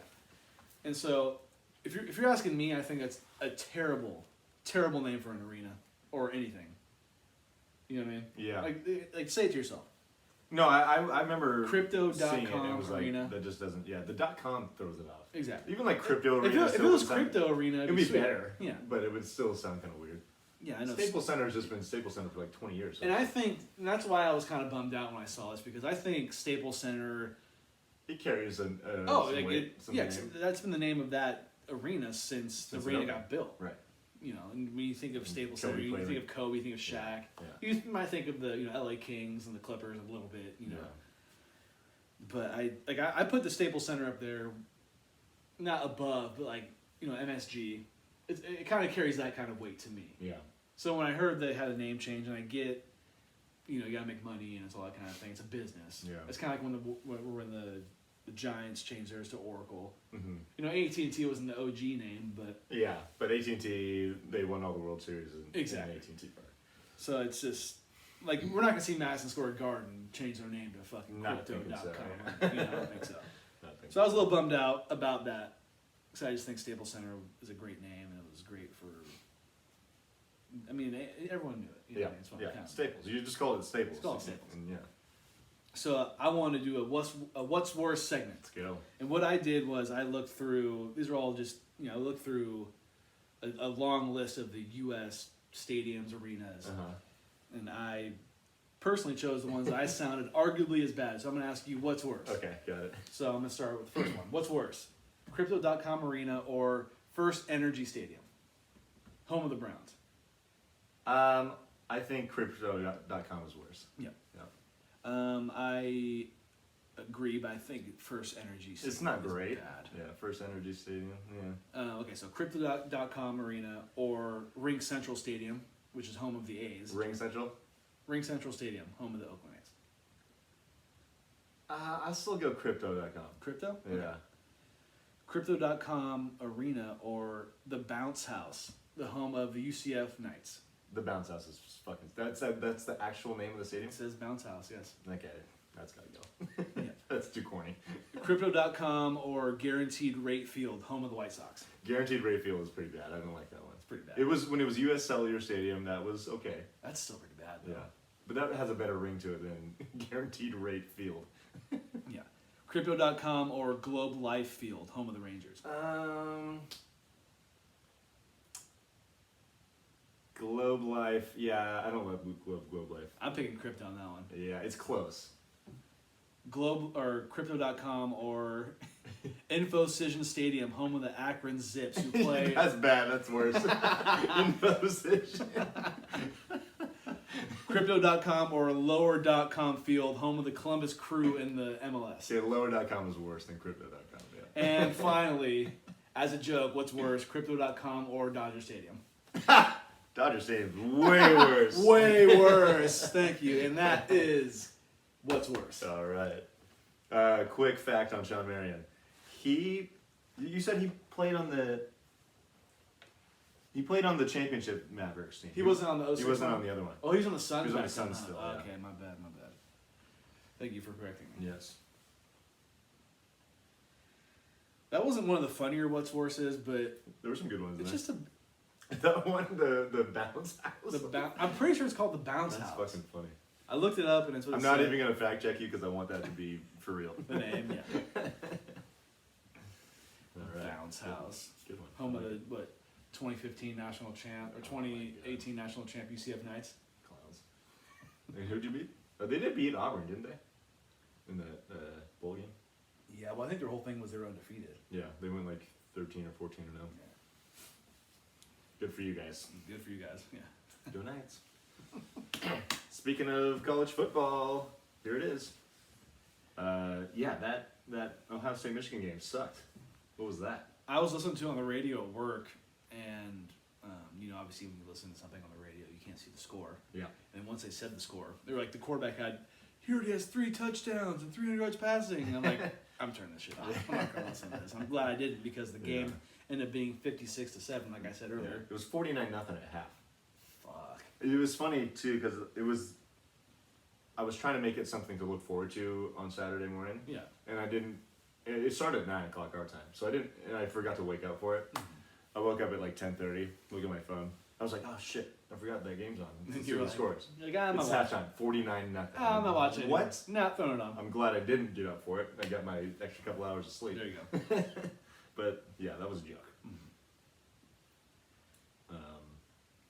And so, if you're asking me, I think that's a terrible name for an arena or anything. You know what I mean? Yeah. Like say it to yourself. No, I remember Crypto.com seeing it. And it was like, Arena. that just doesn't. Yeah, the .com throws it off. Exactly. Even like crypto arena. If it was crypto arena, it'd be better. Yeah. But it would still sound kind of weird. Yeah, I know. Staples Center has just been Staples Center for like 20 years. So. And I think and that's why I was kind of bummed out when I saw this because I think Staples Center. It carries some weight, yeah, that's been the name of that arena since the arena got built. Right. And when you think of Staples Center, you think of Kobe, you think of Shaq. Yeah. You might think of the LA Kings and the Clippers a little bit, Yeah. But I put the Staples Center up there, not above, but MSG. It kind of carries that kind of weight to me. Yeah. So when I heard they had a name change, and I get, you gotta make money and it's all that kind of thing. It's a business. Yeah. It's kind of like when the Giants changed theirs to Oracle. Mm-hmm. AT&T wasn't the OG name, but yeah, but AT&T they won all the World Series in exactly. AT&T part. So it's just like we're not gonna see Madison Square Garden change their name to fucking Crypto.com. So, I don't think so. So I was a little bummed out about that because I just think Staples Center is a great name and it was great for. I mean, everyone knew it. Yeah, Staples. You just call it Staples. It's called Staples. And yeah. So I wanted to do a what's worse segment. Let's go. And what I did was I looked through. These are all just I looked through a long list of the U.S. stadiums, arenas, and I personally chose the ones that I sounded arguably as bad. So I'm going to ask you what's worse. Okay, got it. So I'm going to start with the first one. What's worse, Crypto.com Arena or First Energy Stadium, home of the Browns? I think Crypto.com is worse. Yeah. I agree, but I think First Energy Stadium It's not is great. bad. Yeah, First Energy Stadium. Yeah. Okay, so Crypto.com Arena or Ring Central Stadium, which is home of the A's. Ring Central. Ring Central Stadium, home of the Oakland A's. I'll still go Crypto.com. Crypto? Yeah. Okay. Crypto.com Arena or the Bounce House, the home of the UCF Knights. The Bounce House is fucking. That's the actual name of the stadium. It says Bounce House, yes. Okay, that's gotta go. Yeah. That's too corny. Crypto.com or Guaranteed Rate Field, home of the White Sox. Guaranteed Rate Field is pretty bad. I don't like that one. It's pretty bad. It was when it was U.S. Cellular Stadium. That was okay. That's still pretty bad, though. Yeah, but that has a better ring to it than Guaranteed Rate Field. Yeah. Crypto.com or Globe Life Field, home of the Rangers. Globe Life. Yeah, I don't love Globe Life. I'm picking Crypto on that one. Yeah, it's close. Globe or Crypto.com or InfoCision Stadium, home of the Akron Zips, who play. That's bad. That's worse. Infocision. Crypto.com or Lower.com Field, home of the Columbus Crew in the MLS. See, Lower.com is worse than Crypto.com. Yeah. And finally, as a joke, what's worse, Crypto.com or Dodger Stadium? Dodger Stadium's way worse. Way worse. Thank you. And that is what's worse. All right. Quick fact on Sean Marion. You said he played on the championship Mavericks team. He wasn't on the 06 He wasn't one? on the other one. Oh, he was on the Suns. He was on back the Suns then, still, huh? yeah. Okay, my bad. Thank you for correcting me. Yes. That wasn't one of the funnier what's worse is, but There were some good ones in it's there. just a That one, the bounce house. I'm pretty sure it's called the Bounce That's House. fucking funny. I looked it up and it's what I'm it not said. even gonna fact check you because I want that to be for real. The name, yeah. All right. Bounce House. Good one. Home of the 2015 national champ or 2018 national champ UCF Knights. Clowns. And who'd you beat? Oh, they did beat Auburn, didn't they? In the bowl game. Yeah, well, I think their whole thing was they were undefeated. Yeah, they went like 13 or 14 or 0. Yeah. Good for you guys. Good for you guys. Yeah. Go Knights. Speaking of college football, here it is. Yeah, that Ohio State Michigan game sucked. What was that? I was listening to it on the radio at work, and obviously when you listen to something on the radio, you can't see the score. Yeah. And once they said the score, they were like, the quarterback had, here it is, 3 touchdowns and 300 yards passing. And I'm like, I'm turning this shit off. I'm not going to listen to this. I'm glad I didn't because the game ended up being 56-7, like I said earlier. It was 49-0 at half. Fuck. It was funny too because I was trying to make it something to look forward to on Saturday morning. Yeah. And I didn't. It started at 9 o'clock our time, so I didn't. And I forgot to wake up for it. I woke up at like 10:30. Look at my phone. I was like, oh shit, I forgot that game's on. Let's see You're what the like- score is. You're like, I'm It's not watching. halftime, 49-0. I'm not watching it. What? Not throwing it on. I'm glad I didn't get up for it. I got my extra couple hours of sleep. There you go. But yeah, that was a joke.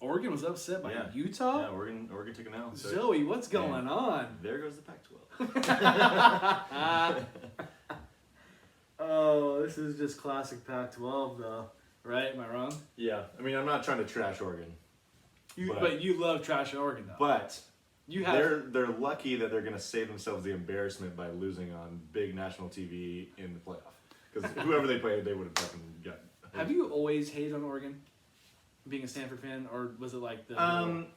Oregon was upset by Yeah. Utah? Yeah, Oregon took an L. So Zoe, what's going on? there goes the Pac-12. Oh, this is just classic Pac-12, though. Right? Am I wrong? Yeah, I mean, I'm not trying to trash Oregon, But you love trash Oregon, though. but You have they're lucky that they're going to save themselves the embarrassment by losing on big national TV in the playoff. Because whoever they played, they would have fucking got. Have you always hated on Oregon? Being a Stanford fan, or was it like the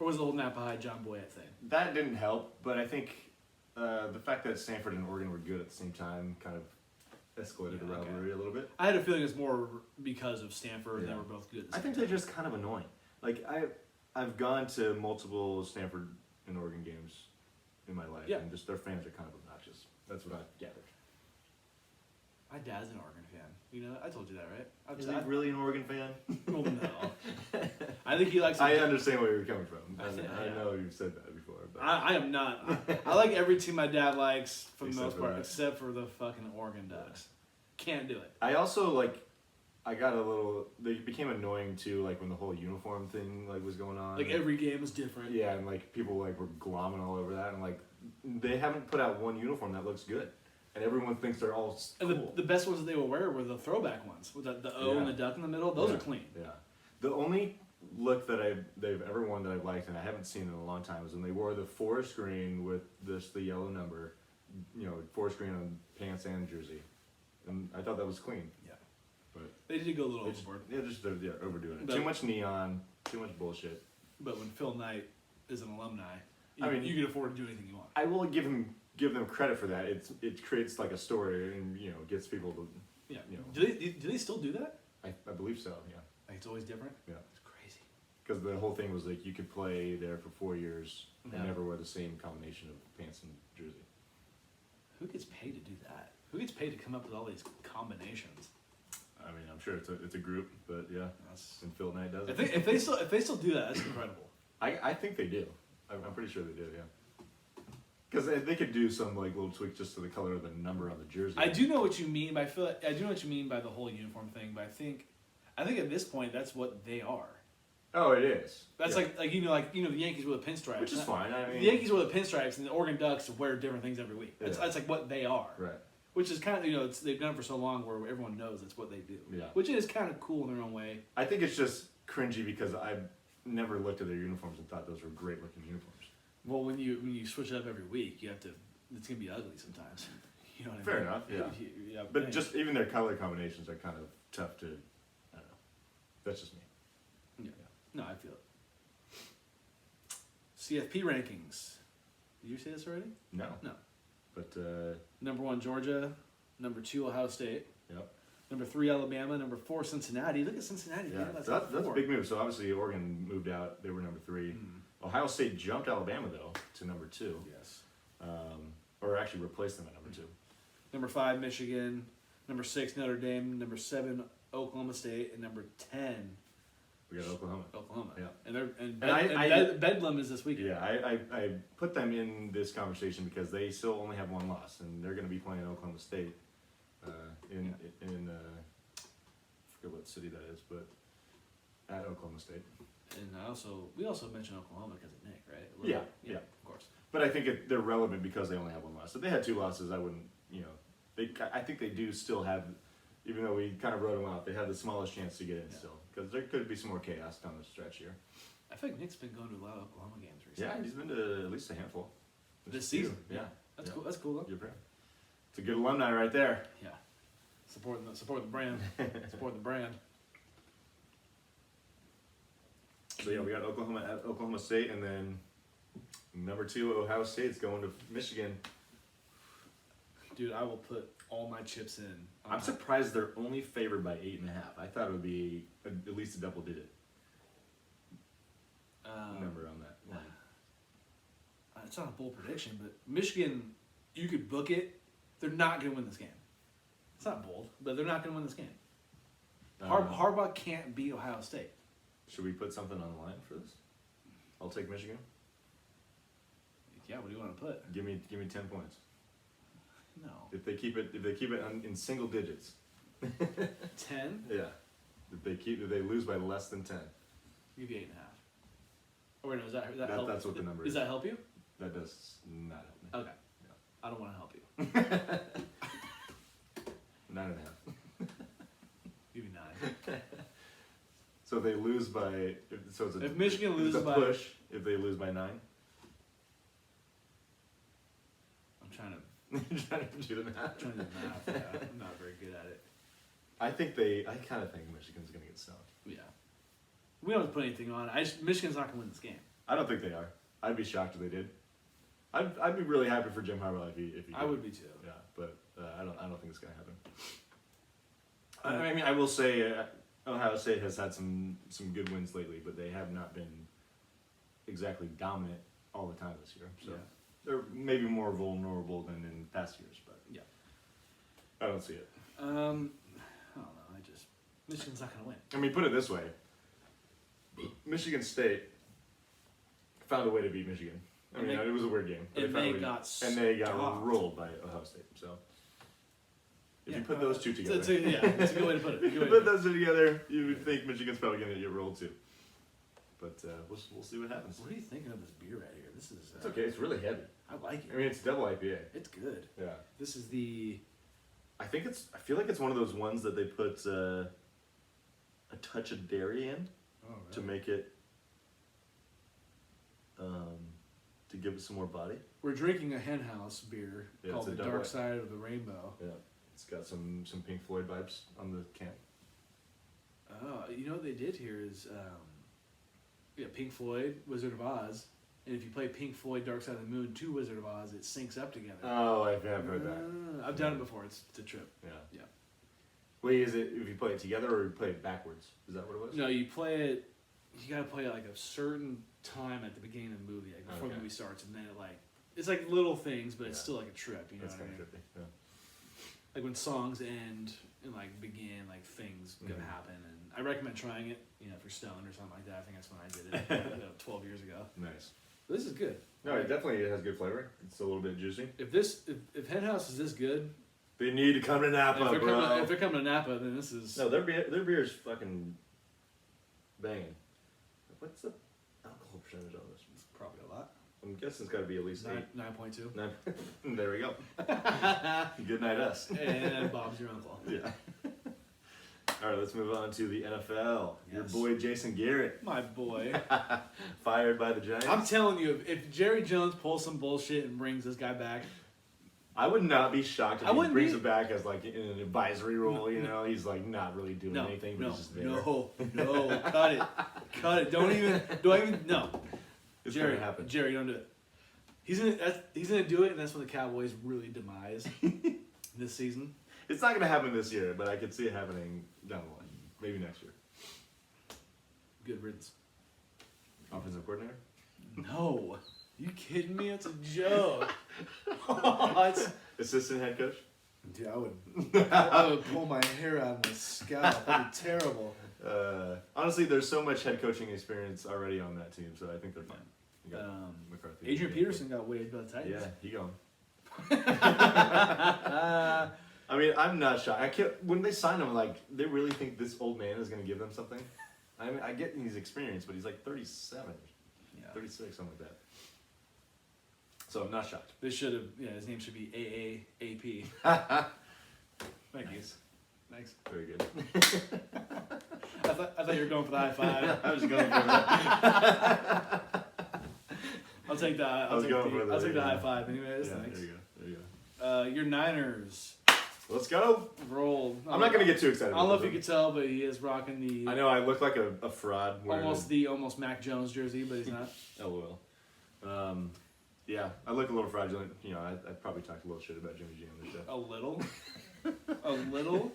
or was it the old Napa High John Boyette thing? That didn't help, but I think the fact that Stanford and Oregon were good at the same time kind of escalated the Yeah, okay. rivalry a little bit. I had a feeling it's more because of Stanford. Yeah. They were both good. At the I same think they're just kind of annoying. Like I've gone to multiple Stanford and Oregon games in my life, Yeah. and just their fans are kind of obnoxious. That's what I've gathered. My dad's an Oregon fan. You know, I told you that, right? Is he really an Oregon fan? Well, no. I think he likes. I understand where you're coming from. Yeah. I know you've said that before. But I am not. I like every team my dad likes for the Except most for part, that. except for the fucking Oregon Ducks. Can't do it. I also I got a little. They became annoying too, like when the whole uniform thing was going on. Like every game is different. Yeah, and people were glomming all over that, and they haven't put out one uniform that looks good, and everyone thinks they're all cool. And the best ones that they will wear were the throwback ones with the O and Yeah. the duck in the middle. Those Yeah. are clean. Yeah. The only look that they've ever worn that I've liked, and I haven't seen in a long time, is when they wore the forest green with the yellow number, forest green on pants and jersey, and I thought that was clean. Yeah. But They did go a little they just, overboard. they're overdoing it. But- Too much neon, too much bullshit. But when Phil Knight is an alumni, I mean, you can afford to do anything you want. I will give them credit for that. It creates like a story and gets people to. Yeah. You know. Do they still do that? I believe so. Yeah. Like it's always different. Yeah. It's crazy. Because the whole thing was like you could play there for 4 years and Yeah. never wear the same combination of pants and jersey. Who gets paid to do that? Who gets paid to come up with all these combinations? I mean, I'm sure it's a group, but yeah. That's, And Phil Knight does if it. they still do that, that's incredible. I think they do. I'm pretty sure they do. Yeah. Because they could do some like little tweak just to the color of the number on the jersey. I do know what you mean by I do know what you mean by the whole uniform thing, but I think at this point that's what they are. Oh, it is. That's Yeah. like the Yankees wear the pinstripes, Which is fine. I mean, The Yankees wear the pinstripes, and the Oregon Ducks wear different things every week. That's, Yeah. that's like what they are. Right. Which is kind of they've done it for so long where everyone knows that's what they do. Yeah. Which is kind of cool in their own way. I think it's just cringy because I've never looked at their uniforms and thought those were great looking uniforms. Well, when you switch it up every week, you have to. It's gonna be ugly sometimes. You know what I Fair mean? enough, yeah. Yeah, But just even their color combinations are kind of tough to. I don't know. That's just me. yeah. No, I feel it. CFP rankings. Did you say this already? No. No. But Number 1, Georgia. Number 2, Ohio State. yep. Number 3, Alabama. Number 4, Cincinnati. Look at Cincinnati. Yeah. man, That's a four. big move. So obviously Oregon moved out. They were number 3. Ohio State jumped Alabama though to number 2. Yes. Or actually replaced them at number 2. Number 5, Michigan. Number 6, Notre Dame. Number 7, Oklahoma State. And number 10, We got Oklahoma. Oklahoma. Yeah. And Bedlam is this weekend. Yeah, I put them in this conversation because they still only have one loss, and they're going to be playing Oklahoma State in I forget what city that is, but at Oklahoma State. And we also mentioned Oklahoma because of Nick, right? A little Yeah, bit. yeah. Of course. But I think they're relevant because they only have one loss. If they had 2 losses, I wouldn't. I think they do still have, even though we kind of wrote them out, they have the smallest chance to get in Yeah. still because there could be some more chaos down the stretch here. I feel like Nick's been going to a lot of Oklahoma games recently. Yeah, he's been to at least a handful This season. Yeah, That's yeah. cool. That's cool though. You're right. It's a good alumni right there. Yeah. Support the brand. Support the brand. So yeah, we got Oklahoma at Oklahoma State, and then number 2 Ohio State's going to Michigan. Dude, I will put all my chips in. I'm surprised they're only favored by 8.5. I thought it would be at least a double digit number on that line. It's not a bold prediction, but Michigan, you could book it. They're not going to win this game. It's not bold, but they're not going to win this game. Harbaugh can't beat Ohio State. Should we put something on the line for this? I'll take Michigan. Yeah, what do you want to put? Give me 10 points. No. If they keep it in single digits. 10? Yeah. If they lose by less than 10. I'll give you 8.5. Oh, wait, no, does that help? That's what the number is. Does that help you? That does not help me. Okay. I don't want to help you. 9.5. Give you 9. So if they lose by, If Michigan it's loses a by- push. If they lose by 9, I'm trying to trying to do the math. do the math. Yeah, I'm not very good at it. I kind of think Michigan's gonna get stumped. Yeah. We don't have to put anything on. Michigan's not going to win this game. I don't think they are. I'd be shocked if they did. I'd be really happy for Jim Harbaugh if he I did. would be too. Yeah, but I don't think it's gonna happen. I mean, I will say Ohio State has had some good wins lately, but they have not been exactly dominant all the time this year. So Yeah. they're maybe more vulnerable than in past years, but Yeah. I don't see it. I don't know. Michigan's not going to win. I mean, put it this way: Michigan State found a way to beat Michigan. I mean, it was a weird game, but And found a they way to- got and they got stomped. rolled by Ohio State. So if you Yeah. put those two together, It's a good way to put it. if you put those two together, you would think Michigan's probably going to get rolled too. But we'll see what happens. What are you thinking of this beer right here? This is. It's okay. It's really heavy. I like it. I mean, it's double IPA. It's good. Yeah. This is the. I feel like it's one of those ones that they put a touch of dairy in. to make it, to give it some more body. We're drinking a hen house beer Yeah, called it's the a Dark double- Side of the Rainbow. Yeah, it's got some Pink Floyd vibes on the can. You know what they did here is, Pink Floyd, Wizard of Oz, and if you play Pink Floyd, Dark Side of the Moon to Wizard of Oz, it syncs up together. Oh, I've heard that. I've done it before. It's a trip. Yeah. Yeah. Wait, is it if you play it together or you play it backwards? Is that what it was? No, you play it. You gotta play it like a certain time at the beginning of the movie, like before the Okay. movie starts, and then it's like little things, but it's Yeah. still like a trip. You know That's what I kind mean? of trippy. Yeah. Like when songs end and like begin, like things gonna Mhm. happen. And I recommend trying it. You know, if you're stoned or something like that. I think that's when I did it 12 years ago. Nice. But this is good. No, it definitely has good flavor. It's a little bit juicy. If Hen House is this good, They need to come to Napa, if bro. they're coming to Napa, then this is. No, their beer is fucking banging. What's the alcohol percentage on this? It's probably a lot. I'm guessing it's got to be at least 9.2. 8. There we go. Good night, us. And Bob's your uncle. Yeah. All right, let's move on to the NFL. Your Yes. boy Jason Garrett My boy. fired by the Giants. I'm telling you, if Jerry Jones pulls some bullshit and brings this guy back, I would not be shocked if I he wouldn't brings be- it back as like in an advisory role. You know, he's like not really doing anything, but no, he's just there. no, cut it. Don't even, no. It's Jerry, gonna happen. Jerry, don't do it. He's gonna do it, and that's when the Cowboys really demise this season. It's not gonna happen this year, but I could see it happening down the line, maybe next year. Good riddance. Offensive coordinator. No, you kidding me? It's a joke. It's- Assistant head coach. Dude, I would pull my hair out of my scalp. That'd be terrible. Honestly, there's so much head coaching experience already on that team, so I think they're fine. You got McCarthy. Adrian Peterson got waived by the Titans. Yeah, he gone. I mean, I'm not shocked. I can't, when they sign him, like, they really think this old man is going to give them something? I mean, I get he's experienced, but he's like 37, Yeah. 36, something like that. So I'm not shocked. This should have, his name should be AAAP. Thank you. Thanks. Very good. I thought you were going for the high five. I was going for that. I'll take the was going for the- I'll take the high five anyways. Yeah, Thanks. there you go. There you go. Your Niners Let's go. rolled. I'm not going to get too excited. I don't know about if you this could tell, but he is rocking the one. I know I look like a fraud. almost Mac Jones jersey, but he's not. LOL. Yeah, I look a little fraudulent. You know, I probably talked a little shit about Jimmy G on this show. A little. A little.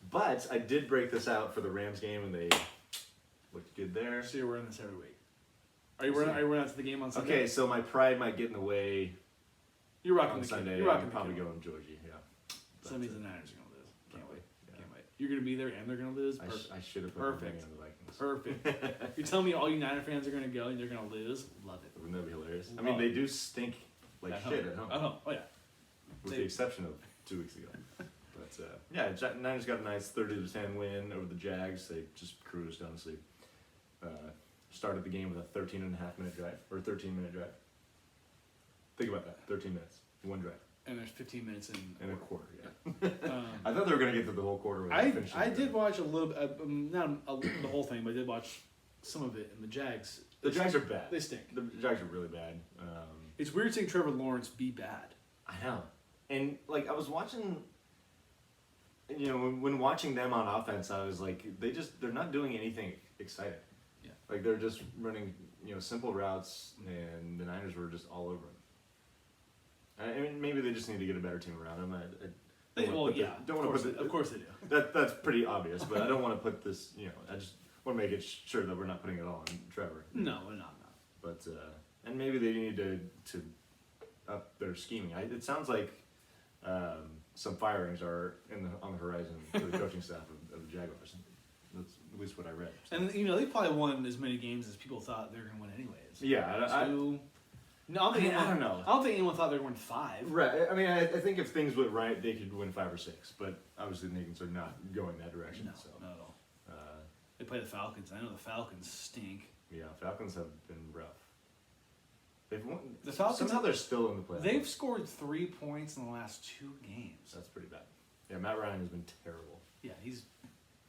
But I did break this out for the Rams game, and they looked good there. So you're wearing this every week. Are you wearing out to the game on Sunday? Okay, so my pride might get in the way You're rocking on the Sunday. You're rocking I'm the probably kit. going Georgie, yeah. So that means the Niners are gonna lose. Can't wait. Yeah. Can't wait. You're gonna be there and they're gonna lose. I should have put Perfect. my money on the Vikings. Perfect. You're telling me all you Niner fans are gonna go and they're gonna lose? Love it. Wouldn't that be hilarious? I Love mean, they it. do stink like shit at home, Oh yeah. with They- the exception of 2 weeks ago. But yeah, Niners got a nice 30-10 win over the Jags. They just cruised, honestly. Started the game with a 13.5-minute drive, or 13-minute drive. Think about that, 13 minutes, one drive, And there's 15 minutes in. and a quarter, yeah. Um, I thought they were going to get to the whole quarter without finishing. I the did drive. watch a little bit, the whole thing, but I did watch some of it. And the Jags, The Jags are bad. they stink. The Jags are really bad. It's weird seeing Trevor Lawrence be bad. I know. And, like, I was watching, you know, when watching them on offense, I was like, they're not doing anything exciting. Yeah. Like, they're just running, you know, simple routes, and the Niners were just all over them. I mean, maybe they just need to get a better team around them. Of course they do. That's pretty obvious, but I don't want to put this, you know, I just want to make it sure that we're not putting it all on Trevor. No, we're not. But, and maybe they need to up their scheming. It sounds like some firings are on the horizon for the coaching staff of the Jaguars. That's at least what I read. So. And they probably won as many games as people thought they were going to win anyways. Yeah, I don't know. I don't think anyone thought they were going to win 5. Right. I mean, I think if things went right, they could win 5 or 6. But obviously, the Indians are not going that direction. No, so. not at all. They play the Falcons. I know the Falcons stink. Yeah, Falcons have been rough. They've won. The Falcons somehow they're still in the playoffs. They've scored 3 points in the last 2 games. That's pretty bad. Yeah, Matt Ryan has been terrible. Yeah, he's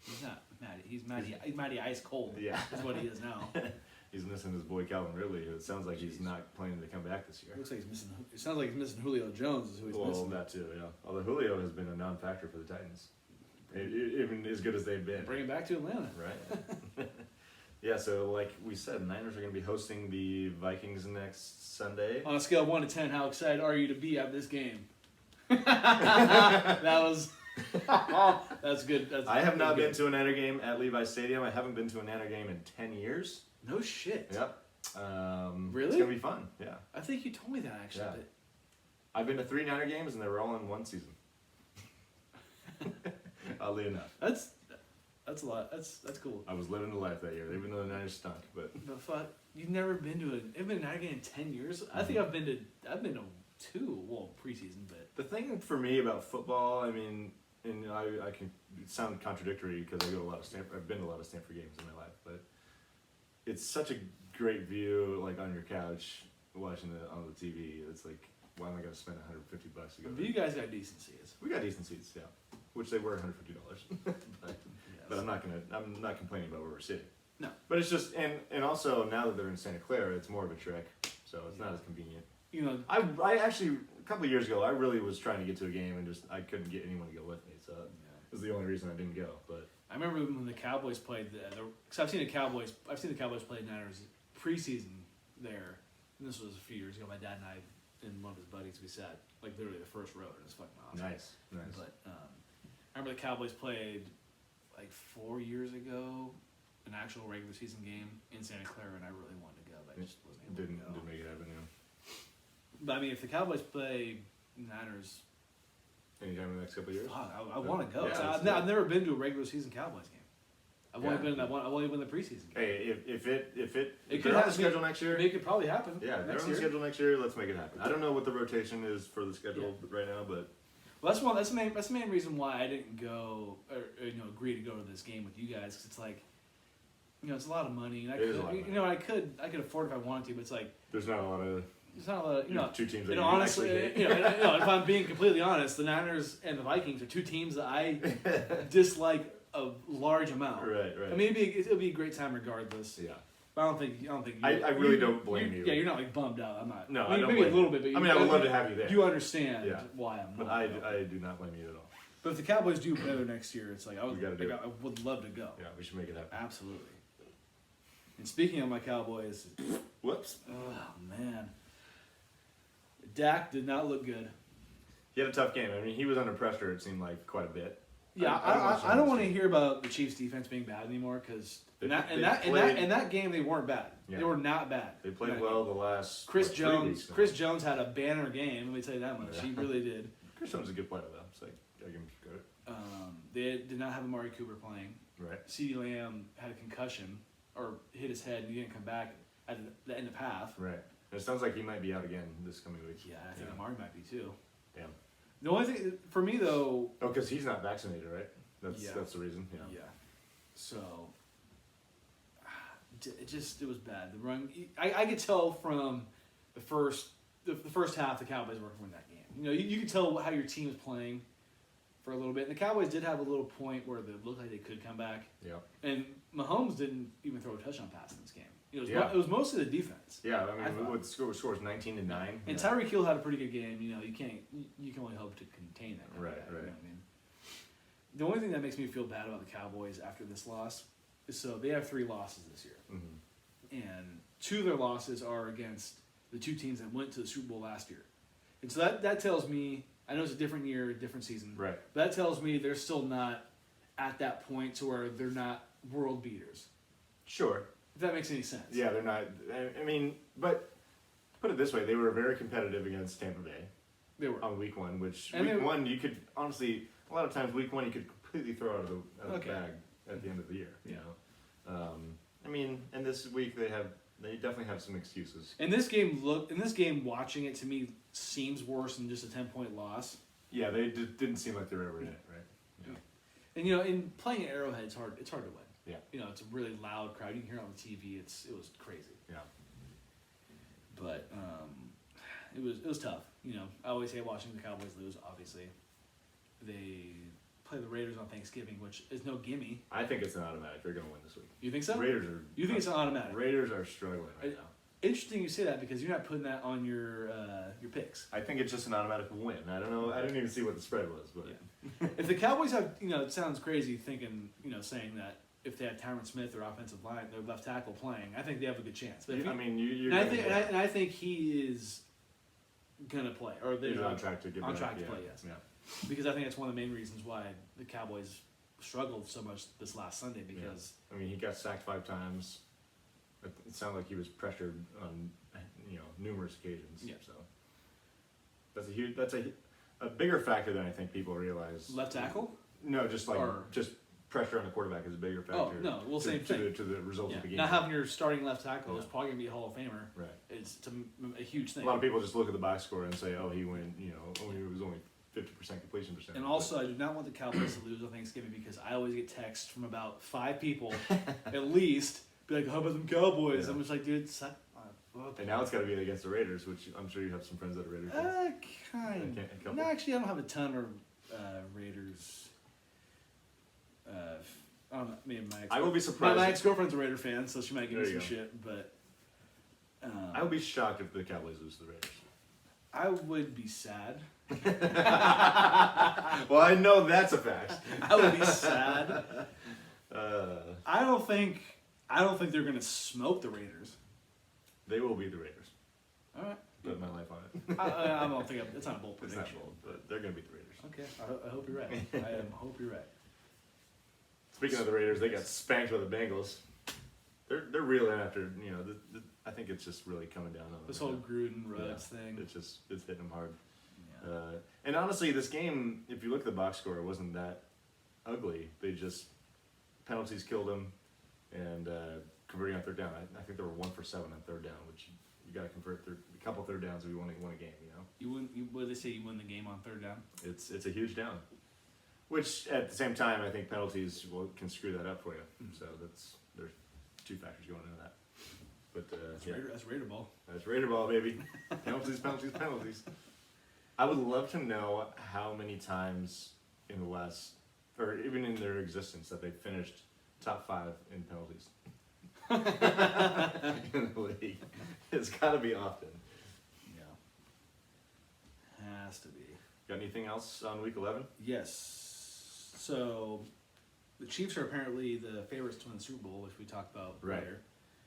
He's not Matty. He's Matty Ice Cold. Yeah. That's what he is now. He's missing his boy Calvin Ridley, who it sounds like he's not planning to come back this year. Looks like he's missing. It sounds like he's missing Julio Jones. Is who he's Well, missing. that too, yeah. Although Julio has been a non-factor for the Titans, even as good as they've been. Bring him back to Atlanta. Right. Yeah. So, like we said, Niners are going to be hosting the Vikings next Sunday. On a scale of 1 to 10, how excited are you to be at this game? That was. That's good. I have not been to a Niner game at Levi Stadium. I haven't been to a Niner game in 10 years. No shit. Yep. Really? It's going to be fun, yeah. I think you told me that actually. Yeah. I've been to 3 Niner games, and they were all in one season. Oddly enough. That's a lot. That's cool. I was living the life that year, even though the Niners stunk. But But fuck, you've never been to I've been to a Niner game in 10 years. I think I've been to 2. Well, preseason, but the thing for me about football, I mean, and I can sound contradictory because I go to a lot of I've been to a lot of Stanford games in my life, but it's such a great view, like on your couch watching it on the TV. It's like, why am I going to spend $150 to go? but you guys got decent seats. We got decent seats, yeah, which they were $150, but I'm not complaining about where we're sitting. No. But it's just, and also now that they're in Santa Clara, it's more of a trek, so it's not as convenient. You know, I actually, a couple of years ago, I really was trying to get to a game and just, I couldn't get anyone to go with me, so that was the only reason I didn't go, but. I remember when the Cowboys played because I've seen the Cowboys play Niners preseason there. And this was a few years ago. My dad and I and one of his buddies, we sat like literally the first row. It was fucking awesome. Nice. But I remember the Cowboys played like 4 years ago an actual regular season game in Santa Clara, and I really wanted to go, but I just wasn't able to go. Didn't make it happen, yeah. But I mean, if the Cowboys play Niners, Anytime in the next couple of years? fuck, I want to go. Yeah, So let's I've never been to a regular season Cowboys game. I've only Yeah. been the preseason game. Hey, if It they're could on the happen. schedule next year, It could probably happen. yeah, if they're next on the year. schedule next year, let's make it happen. I don't know what the rotation is for the schedule right now, but Well, that's the main reason why I didn't go or agree to go to this game with you guys, because it's like, it's a lot of money, and It is a lot of money. I could afford it if I wanted to, but it's like there's not a lot of it's not a lot of, two teams that you know, you honestly, actually hate. if I'm being completely honest, the Niners and the Vikings are 2 teams that I dislike a large amount. Right. I mean, it'll be a great time regardless. Yeah. But I don't think. I really don't blame you. Yeah, you're not like bummed out. I'm not. No, I mean, I don't maybe blame a little you. bit, but I mean, I would love to have you there. You understand Yeah. why I'm But not. I do not blame you at all. But if the Cowboys do better next year, it's like I gotta do it. would love to go. Yeah, we should make it happen. Absolutely. And speaking of my Cowboys, Whoops. oh man, Dak did not look good. He had a tough game. I mean, he was under pressure, it seemed like, quite a bit. Yeah, I don't want to hear about the Chiefs' defense being bad anymore, because in that game they weren't bad. Yeah. They were not bad. They played well the last Chris 3 Jones. weeks now. Chris Jones had a banner game. Let me tell you that much. Yeah. He really did. Chris Jones is a good player, though. So I give him credit. They did not have Amari Cooper playing. Right. CeeDee Lamb had a concussion or hit his head and he didn't come back at the end of half. Right. And it sounds like he might be out again this coming week. Yeah, I think Amari might be too. Damn. The only thing for me though. Oh, because he's not vaccinated, right? That's the reason. Yeah. Yeah. So it was bad. The run. I could tell from the first half the Cowboys were from that game. You could tell how your team is playing for a little bit. And the Cowboys did have a little point where they looked like they could come back. Yeah. And Mahomes didn't even throw a touchdown pass in this game. It was mostly the defense. Yeah, I I mean, thought. the score was 19-9. And Tyreek Hill had a pretty good game. You can only hope to contain that. Right, You know right. what I mean? The only thing that makes me feel bad about the Cowboys after this loss is so they have 3 losses this year. Mm-hmm. And 2 of their losses are against the 2 teams that went to the Super Bowl last year. And so that tells me, I know it's a different year, different season, Right. but that tells me they're still not at that point to where they're not world beaters. Sure. If that makes any sense. Yeah, they're not. I mean, but put it this way, they were very competitive against Tampa Bay They were. on week 1, which And week 1 you could, honestly, a lot of times week 1 you could completely throw out of the Okay. bag at the end of the year, you Yeah. know. I mean, and this week they definitely have some excuses. And this game, watching it to me seems worse than just a 10-point loss. Yeah, they didn't seem like they were ever in it, right? Yeah. And in playing at Arrowhead, it's hard to win. Yeah. It's a really loud crowd. You can hear it on the TV. It was crazy. Yeah. But it was tough. I always hate watching the Cowboys lose. Obviously, they play the Raiders on Thanksgiving, which is no gimme. I think it's an automatic. They're going to win this week. You think so? Raiders are. You think it's an automatic? Raiders are struggling right now. Interesting you say that because you're not putting that on your picks. I think it's just an automatic win. I don't know. I didn't even see what the spread was, but If the Cowboys have, it sounds crazy thinking, saying that if they had Tyron Smith, their offensive line, their left tackle playing, I think they have a good chance. But I mean, you're. and I think he is gonna play, or He's on track to get on back, track to yeah. play. Yes, Yeah. because I think that's one of the main reasons why the Cowboys struggled so much this last Sunday because I mean, he got sacked 5 times. It sounded like he was pressured on, numerous occasions. Yeah. So that's a bigger factor than I think people realize. left tackle. No, just like Or- just pressure on the quarterback is a bigger factor. Oh no, well same thing. To the results Yeah. of the game. Not having your starting left tackle is Yeah. probably gonna be a Hall of Famer. Right. It's a huge thing. A lot of people just look at the box score and say, "Oh, he went. It was only 50% completion percentage." And also, I do not want the Cowboys to lose on Thanksgiving because I always get texts from about 5 people, at least, be like, "How about them Cowboys?" Yeah. I'm just like, dude, And now it's got to be against the Raiders, which I'm sure you have some friends that are Raiders fans. kind. A couple. No, actually, I don't have a ton of Raiders. I don't know. Maybe my I will be surprised. My ex-girlfriend's a Raider fan, so she might give me There you some go. shit. But I would be shocked if the Cowboys lose to the Raiders. I would be sad. Well, I know that's a fact. I would be sad. Uh, I don't think they're gonna smoke the Raiders. they will be the Raiders. All right. Put my life on it. I don't think it's not a bold It's prediction. not bold, but they're going to beat the Raiders. Okay, I hope you're right. Hope you're right. Speaking of the Raiders, they got spanked by the Bengals. They're reeling after I think it's just really coming down on them. This right whole now. Gruden Rhodes thing. It's hitting them hard. Yeah. And honestly, this game, if you look at the box score, it wasn't that ugly. They just penalties killed them, and converting on third down. I think they were 1 for 7 on third down, which you got to convert a couple third downs if you want to win a game. What do they say? You win the game on third down. It's a huge down. Which at the same time, I think penalties can screw that up for you. Mm-hmm. So there's 2 factors going into that. But That's Raider ball. that's Raider ball, baby. penalties, penalties, penalties. I would love to know how many times in the last, or even in their existence, that they finished top 5 in penalties in the league. It's got to be often. Yeah. Has to be. Got anything else on week 11? Yes. So, the Chiefs are apparently the favorites to win the Super Bowl, which we talked about Right. earlier.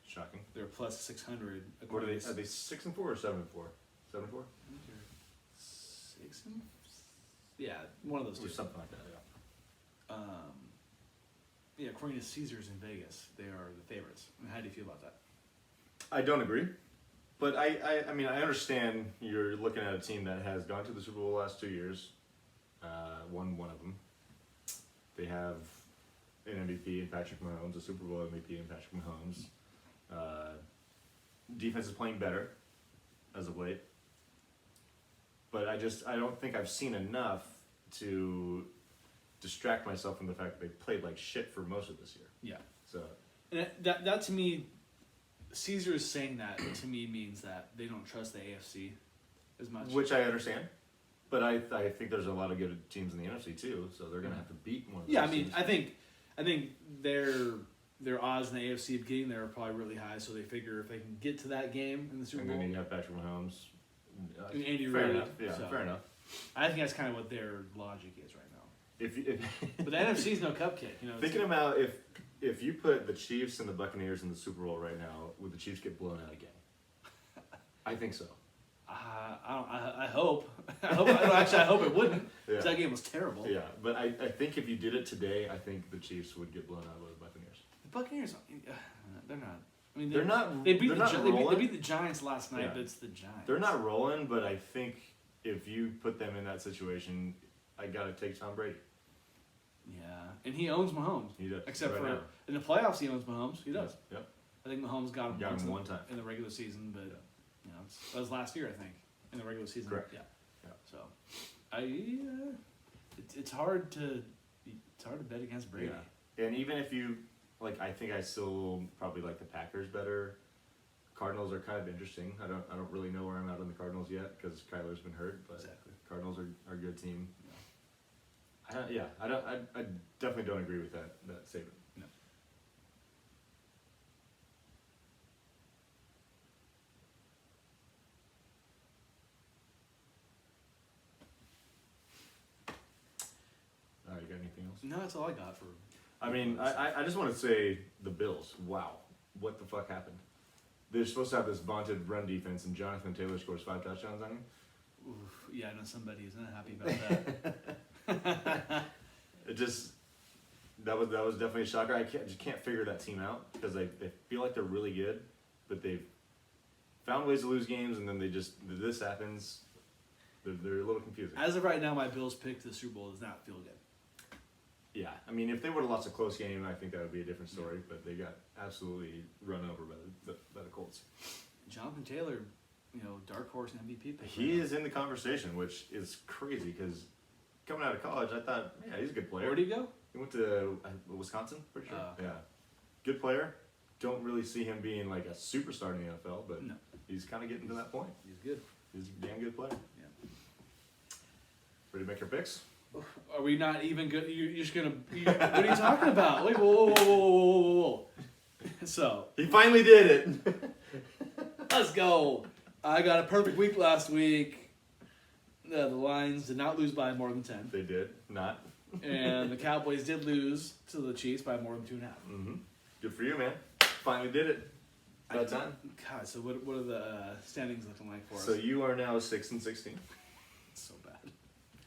Shocking. They're plus 600. What are they? Are they 6-4 or 7-4? 7-4? 6 and yeah, one of those two. Or something like that. Yeah. Yeah, according to Caesars in Vegas, they are the favorites. And how do you feel about that? I don't agree, but I mean I understand you're looking at a team that has gone to the Super Bowl the last 2 years, won one of them. They have an MVP in Patrick Mahomes, a Super Bowl MVP in Patrick Mahomes. Defense is playing better as of late, but I don't think I've seen enough to distract myself from the fact that they played like shit for most of this year. Yeah. So And that to me, Caesars saying that to me means that they don't trust the AFC as much. which I understand, but I think there's a lot of good teams in the NFC too, so they're gonna have to beat one of those. Yeah, I mean, teams. I think their odds in the AFC of getting there are probably really high. So they figure if they can get to that game in the Super And Bowl, then you have Patrick Mahomes. And Andy fair Reid, enough. Yeah, so- fair enough. I think that's kind of what their logic is right now. If But the NFC's no cupcake, you know. thinking about if you put the Chiefs and the Buccaneers in the Super Bowl right now, would the Chiefs get blown out again? I think so. I hope. I hope it wouldn't. 'Cause Yeah. that game was terrible. Yeah, but I think if you did it today, I think the Chiefs would get blown out by the Buccaneers. The Buccaneers, they're not. I mean, They're not. They beat they're the not they rolling. beat the Giants last night, Yeah. but it's the Giants. They're not rolling, but I think if you put them in that situation, I gotta take Tom Brady. Yeah, and he owns Mahomes. He does. Except right for now. in the playoffs, he owns Mahomes. He does. Yep. I think Mahomes got him, Got once him in- one time. in the regular season, but that was last year, I think, in the regular season. Correct. Yeah. Yeah. So, it's hard to bet against Brady. Yeah. And even if you I think I still probably like the Packers better. Cardinals are kind of interesting. I don't really know where I'm at on the Cardinals yet because Kyler's been hurt, but Exactly. Cardinals are a good team. I definitely don't agree with that statement. No. All right, you got anything else? No, that's all I got for. I mean, I just want to say the Bills. Wow, what the fuck happened? They're supposed to have this vaunted run defense, and Jonathan Taylor scores 5 touchdowns on him. Oof, yeah, I know somebody is not happy about that. It just that was definitely a shocker. I just can't figure that team out because they feel like they're really good, but they've found ways to lose games, and then this happens. They're a little confusing. As of right now, my Bills pick to the Super Bowl does not feel good. Yeah, I mean, if they would have lost a close game, I think that would be a different story. But they got absolutely run over by the Colts. Jonathan Taylor, dark horse MVP pick. He is in the conversation, which is crazy because coming out of college, I thought, yeah, he's a good player. Where'd he go? He went to Wisconsin, pretty sure. Okay. Yeah, good player. Don't really see him being like a superstar in the NFL, but No. he's kind of getting to that point. He's good. He's a damn good player. Yeah. Ready to make your picks? Are we not even good? You're just gonna. What are you talking about? Wait, whoa. So He finally did it. let's go. I got a perfect week last week. The Lions did not lose by more than 10, They did not. and the Cowboys did lose to the Chiefs by more than 2.5. Mm-hmm. Good for you, man. Finally did it. About time. God, so what are the standings looking like for So us? you are now 6-16. It's so bad.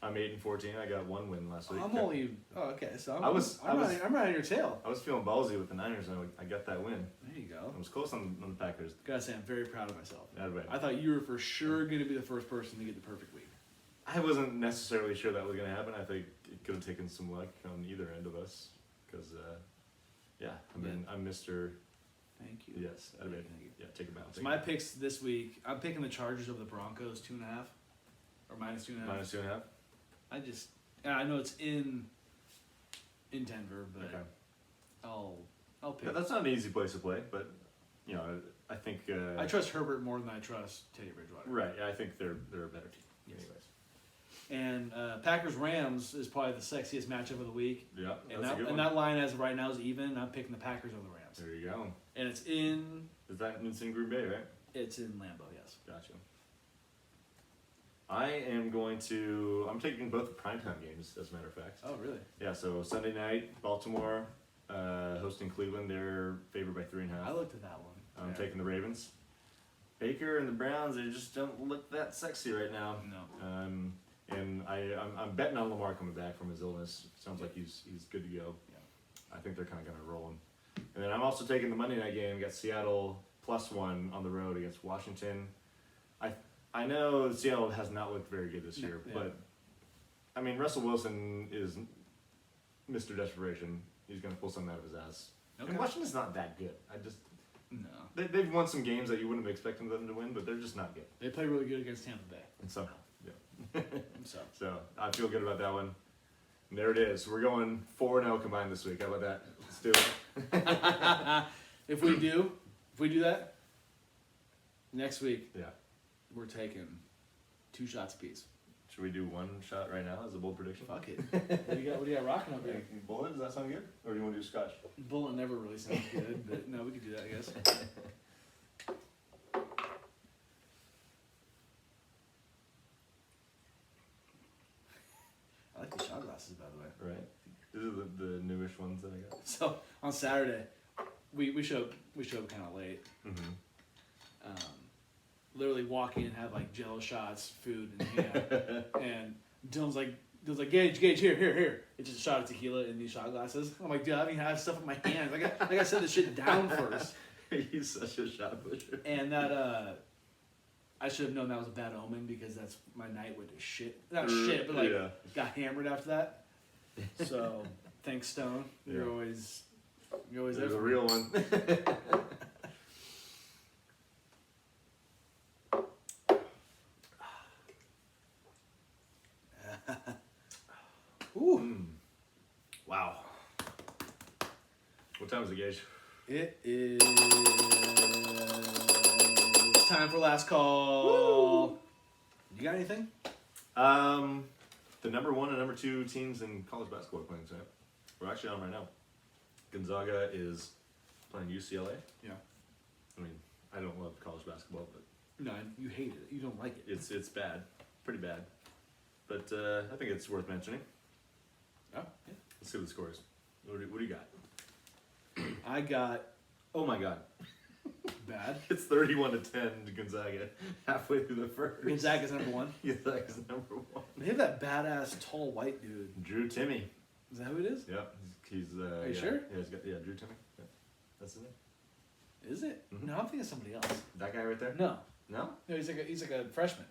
I'm 8-14. I got 1 win last week. I'm only. Oh, okay. So I'm I was- I'm right on your tail. I was feeling ballsy with the Niners, and I got that win. There you go. I was close on the Packers. Gotta say, I'm very proud of myself. That way. I thought you were for sure going to be the first person to get the perfect week. I wasn't necessarily sure that was going to happen. I think it could have taken some luck on either end of us. Because, yeah, I mean, I'm Mr. Thank you. Yes, I mean, yeah, take it out. So my picks this week, I'm picking the Chargers over the Broncos, 2.5 or -2.5. -2.5. I know it's in Denver, but Okay. I'll pick. Yeah, that's not an easy place to play, but I think. I trust Herbert more than I trust Teddy Bridgewater. Right. Yeah, I think they're a better team. Yes. Anyways. And Packers Rams is probably the sexiest matchup of the week. Yeah, And that's a good one. that line as of right now is even. And I'm picking the Packers over the Rams. There you go. And it's in It's in Green Bay, right? Lambeau, yes. Gotcha. I'm taking both the primetime games, as a matter of fact. Oh, really? Yeah, so Sunday night, Baltimore hosting Cleveland. They're favored by 3.5. I looked at that one. I'm Yeah. taking the Ravens. Baker and the Browns, they just don't look that sexy right now. No. And I'm betting on Lamar coming back from his illness. Sounds like he's good to go. Yeah. I think they're kind of going to roll him. And then I'm also taking the Monday night game. Got Seattle +1 on the road against Washington. I know Seattle has not looked very good this year, Yeah. but I mean Russell Wilson is Mr. Desperation. He's going to pull something out of his ass. Okay. And Washington's not that good. No. They've won some games that you wouldn't have expected them to win, but they're just not good. They play really good against Tampa Bay. And so, So so I feel good about that one. And there it is. We're going 4-0 combined this week. How about that? Let's do it. if we do that next week, Yeah. we're taking 2 shots apiece. Should we do one shot right now as a bold prediction? Fuck it. What do you got rocking up there? Bullet, does that sound good? Or do you want to do scotch? Bullet never really sounds good, but no, we could do that, I guess. I like the shot glasses, by the way. Right. These are the newish ones that I got. So on Saturday, we showed kind of late. Mm-hmm. Literally walk in, have like Jello shots, food in hand, and Dylan's like, Gage, here. It's just a shot of tequila in these shot glasses. I'm like, dude, I mean, I have stuff in my hands. I gotta set this shit down first. He's such a shot pusher. And that, I should have known that was a bad omen because that's my night went to shit. Not shit, but like Yeah. got hammered after that. So thanks, Stone. You're Yeah. always there There's a for real me. one. Ooh. Wow. What time is it, Gage? It is time for last call. You got anything? The the number 1 and number 2 teams in college basketball playing tonight. We're actually on right now. Gonzaga is playing UCLA. Yeah. I mean, I don't love college basketball, but No, you hate it. You don't like it. it's bad, pretty bad. But I think it's worth mentioning. Oh, yeah. Let's see what the score is. What do you got? I got Oh my God, bad. it's 31-10 to Gonzaga halfway through the first. Gonzaga's number 1. Gonzaga's number 1. They have that badass tall white dude. Drew Timmy. Is that who it is? Yep, he's Are you yeah. sure? Yeah, he's got Drew Timmy. Yeah. That's his name. Is it? Mhm. No, I'm thinking of somebody else. That guy right there. No, No, no, he's like a freshman.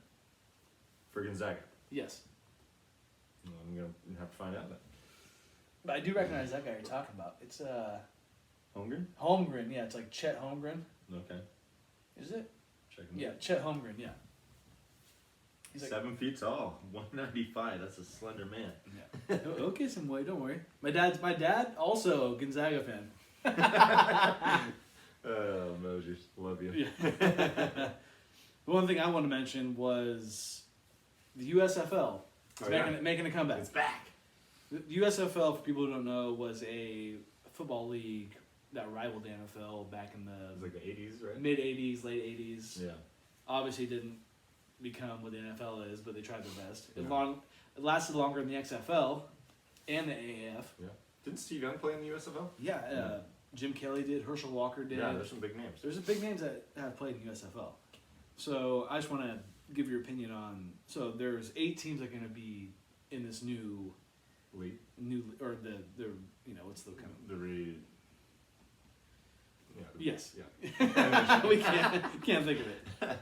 for Gonzaga. Yes, Well, I'm gonna have to find out then. but I do recognize that guy you're talking about. It's Holmgren. Holmgren. Yeah, it's like Chet Holmgren. Okay, Is it? check him Yeah, out. Chet Holmgren. Yeah. He's like 7 feet tall, 195. That's a slender man. Yeah. He'll get some weight. Don't worry. My dad also a Gonzaga fan. Oh, Moses, love you. Yeah. One thing I want to mention was the USFL. It's Oh, yeah. making a comeback. It's back. The USFL, for people who don't know, was a football league that rivaled the NFL back in It was the like the 80s, right? mid 80s, late 80s. Yeah. Obviously didn't become what the NFL is, but they tried their best. Yeah. It lasted longer than the XFL and the AAF. Yeah. Didn't Steve Young play in the USFL? Yeah, Yeah. Jim Kelly did, Herschel Walker did. Yeah, there's some big names. There's big names that have played in the USFL. So I just want to give your opinion on. So there's 8 teams that are going to be in this new League. or the what's the kind of The re. Yeah. yes. Yeah. We can't think of it.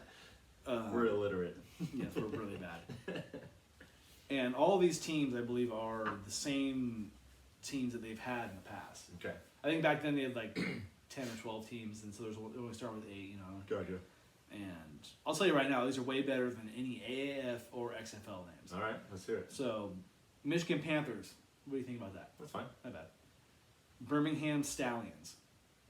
We're illiterate. Yes, we're really bad. And all these teams, I believe, are the same teams that they've had in the past. Okay. I think back then they had like 10 or 12 teams, and so they always start with 8, you know. Gotcha. And I'll tell you right now, these are way better than any AAF or XFL names. All right, let's hear it. So, Michigan Panthers. What do you think about that? That's fine. Not bad. Birmingham Stallions.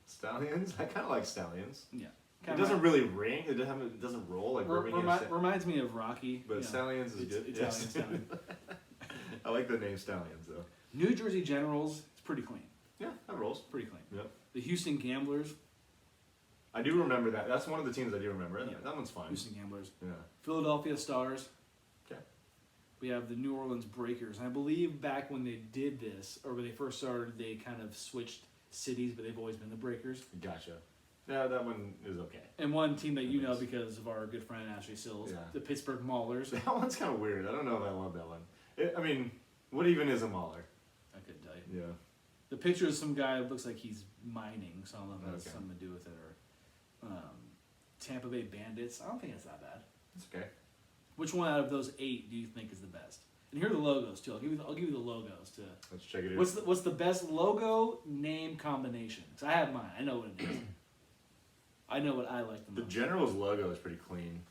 Stallions? I kind of like Stallions. Yeah. It doesn't really ring. It doesn't roll like Birmingham. Reminds me of Rocky. But you know. Stallions is good. Italian Yes. Stallion. I like the name Stallions though. New Jersey Generals. It's pretty clean. Yeah, that rolls. Pretty clean. Yep. The Houston Gamblers. I do remember that. That's one of the teams I do remember. Yeah. That one's fine. Houston Gamblers. Yeah. Philadelphia Stars. Okay. We have the New Orleans Breakers. And I believe back when they did this, or when they first started, they kind of switched cities, but they've always been the Breakers. Gotcha. Yeah, that one is okay. And one team that you know Nice. because of our good friend Ashley Sills, Yeah. the Pittsburgh Maulers. That one's kind of weird. I don't know if I love that one. I mean, what even is a mauler? I couldn't tell you. Yeah. The picture is some guy that looks like he's mining, so I don't know if that's Okay. something to do with it. Or Tampa Bay Bandits. I don't think it's that bad. It's okay. Which one out of those 8 do you think is the best? And here are the logos too. I'll give you the logos to. Let's check it out. What's the best logo name combination? Because I have mine. I know what it is. I know what I like the The most. Generals logo is pretty clean.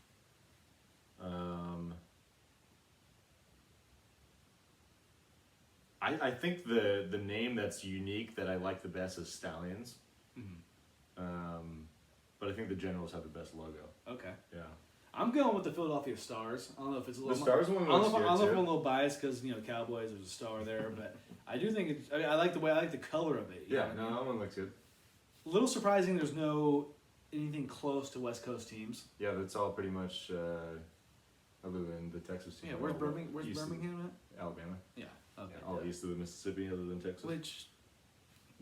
I think the name that's unique that I like the best is Stallions. Mhm. But I think the Generals have the best logo. Okay. Yeah. I'm going with the Philadelphia Stars. I don't know if it's a The little. Stars one I don't looks know if I'm good a too. little biased because the Cowboys. There's a star there, but I do think it's. I like the way I like the color of it. You Yeah, know what I no, mean? that one looks good. A little surprising. There's no anything close to West Coast teams. Yeah, that's all pretty much other than the Texas team. Yeah. Where's All Birmingham? Where's east of- Birmingham Alabama. at? Yeah. Okay. Yeah, all east of the Mississippi other than Texas. Which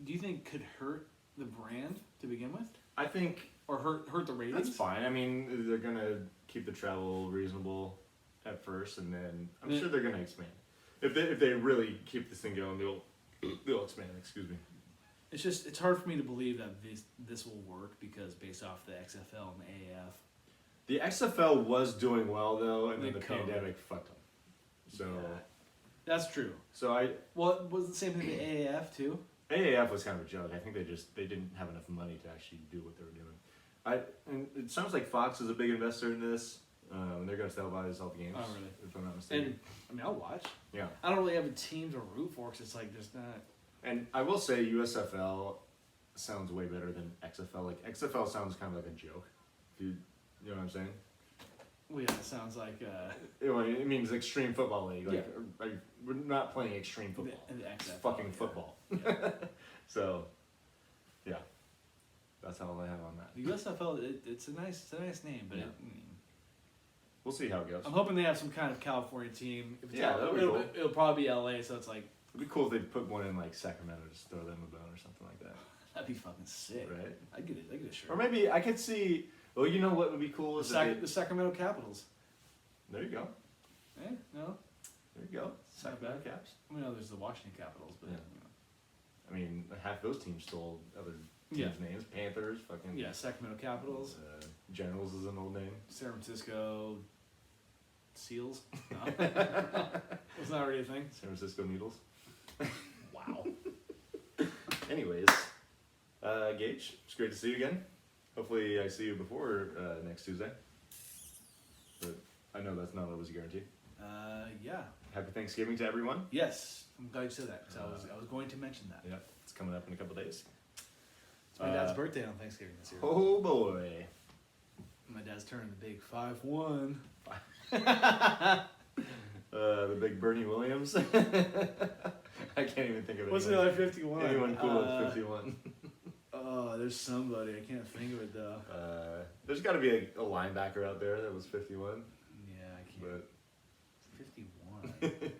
do you think could hurt the brand to begin with, I think or hurt the ratings? that's fine. I mean, they're gonna keep the travel reasonable at first, and then I'm Yeah. sure they're gonna expand. If they really keep this thing going, they'll expand. Excuse me. It's hard for me to believe that this will work because based off the XFL and the AAF. The XFL was doing well though, and then The the COVID. pandemic fucked them. So Yeah, that's true. so Well, it was the same thing with the AAF too. AAF was kind of a joke. I think they didn't have enough money to actually do what they were doing. And it sounds like Fox is a big investor in this. And they're going to televise all the games. Oh, really? If I'm not mistaken. And I mean, I'll watch. Yeah. I don't really have a team to root for because it's like there's not. And I will say USFL sounds way better than XFL. Like XFL sounds kind of like a joke. You know what I'm saying? Well, yeah, it sounds like It means extreme football league. Like, we're not playing extreme football. the It's XFL, fucking yeah. football. Yeah. So, yeah, that's all I have on that. The USFL, it's a nice name, but Yeah. We'll see how it goes. I'm hoping they have some kind of California team. If it's Yeah, that'd be cool. it'll probably be LA, so it's like It'd be cool if they put one in like Sacramento, just throw them a bone or something like that, that'd be fucking sick. right? I get it. I get a shirt. Or maybe I could see. Well, you know what would be cool is if The Sacramento Capitals. there you go, Eh? No. there you go. Not Sacramento bad. Caps. I mean, there's the Washington Capitals, but Yeah. I mean, half those teams stole other teams' names. Panthers, fucking Sacramento Capitals, Generals is an old name. San Francisco Seals. No. Was that already a thing? San Francisco Needles. Wow. Anyways, Gage, it's great to see you again. Hopefully, I see you before next Tuesday. But I know that's not always a guarantee. Yeah. Happy Thanksgiving to everyone. Yes. I'm glad you said that because I was going to mention that. Yeah, it's coming up in a couple days. It's my dad's birthday on Thanksgiving this year. Oh boy. My dad's turning the big 5'1". The big Bernie Williams. I can't even think of it. What's the other 51? Anyone cool at 51? Oh, there's somebody. I can't think of it though. There's got to be a linebacker out there that was 51. Yeah, I can't. But 51.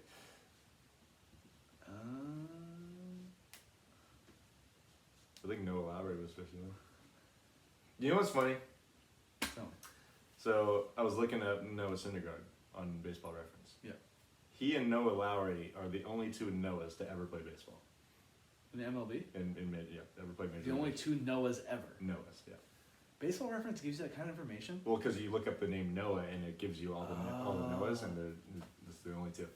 I think Noah Lowry was 51. You know what's funny? Tell me. So I was looking at Noah Syndergaard on Baseball Reference. Yeah. He and Noah Lowry are the only two Noahs to ever play baseball. In the MLB? Ever played major The only league. two Noahs ever. Noahs, yeah. Baseball Reference gives you that kind of information? Well, because you look up the name Noah and it gives you all the Noahs, and it's the only two.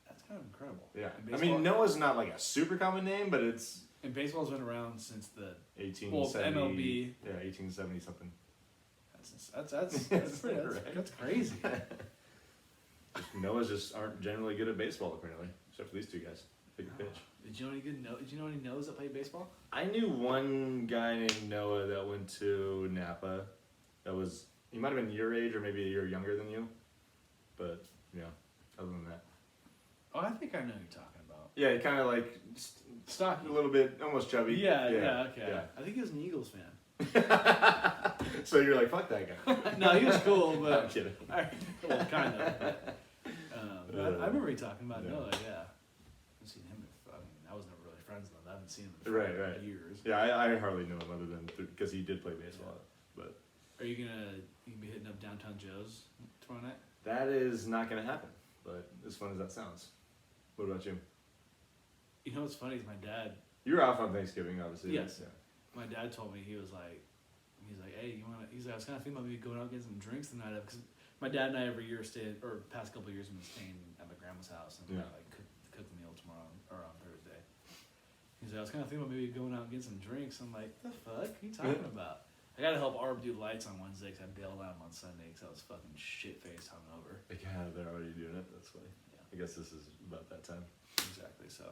That's kind of incredible. Yeah, And I mean Noah's not like a super common name, but it's And baseball's been around since the 1870. MLB. Yeah, 1870 something. That's crazy. Noahs just aren't generally good at baseball apparently, except for these two guys. Big pitch. Did you know any Noahs that played baseball? I knew one guy named Noah that went to Napa. He might have been your age or maybe a year younger than you, but yeah, other than that. Oh, I think I know who you're talking about. Yeah, kind of like Stocky. a little bit, almost chubby. Yeah, okay. Yeah. I think he was an Eagles fan. So you're like, fuck that guy. No, he was cool, I'm but kidding. well, kind of. But I remember you talking about Yeah. Noah. Yeah, I've seen him. I was never really friends with him. I haven't seen him in Right. years. Yeah, I hardly knew him other than because he did play baseball. But Are you gonna be hitting up Downtown Joe's tomorrow night? that is not gonna happen. But as fun as that sounds, what about you? You know what's funny is my dad. You're off on Thanksgiving, obviously. Yes. Yeah. My dad told me he's like, hey, you wanna? He's like, I was kind of thinking about maybe going out and getting some drinks the night of, because my dad and I every year past couple of years have been staying at my grandma's house and Yeah. like cook the meal tomorrow or on Thursday. He's like, I was kind of thinking about maybe going out and getting some drinks. I'm like, the fuck? What are you talking about? I gotta help Arb do lights on Wednesday because I bailed on him on Sunday because I was fucking shit faced hungover. Yeah, they're already doing it. That's funny. Yeah. I guess this is about that time. Exactly. So.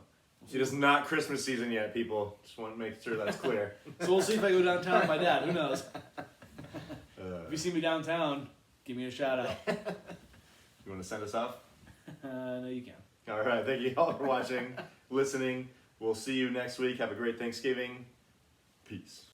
It is not Christmas season yet, people. Just want to make sure that's clear. So we'll see if I go downtown with my dad. Who knows? If If you see me downtown, give me a shout out. you want to send us off? No, you can. All right. Thank you all for watching, listening. We'll see you next week. Have a great Thanksgiving. Peace.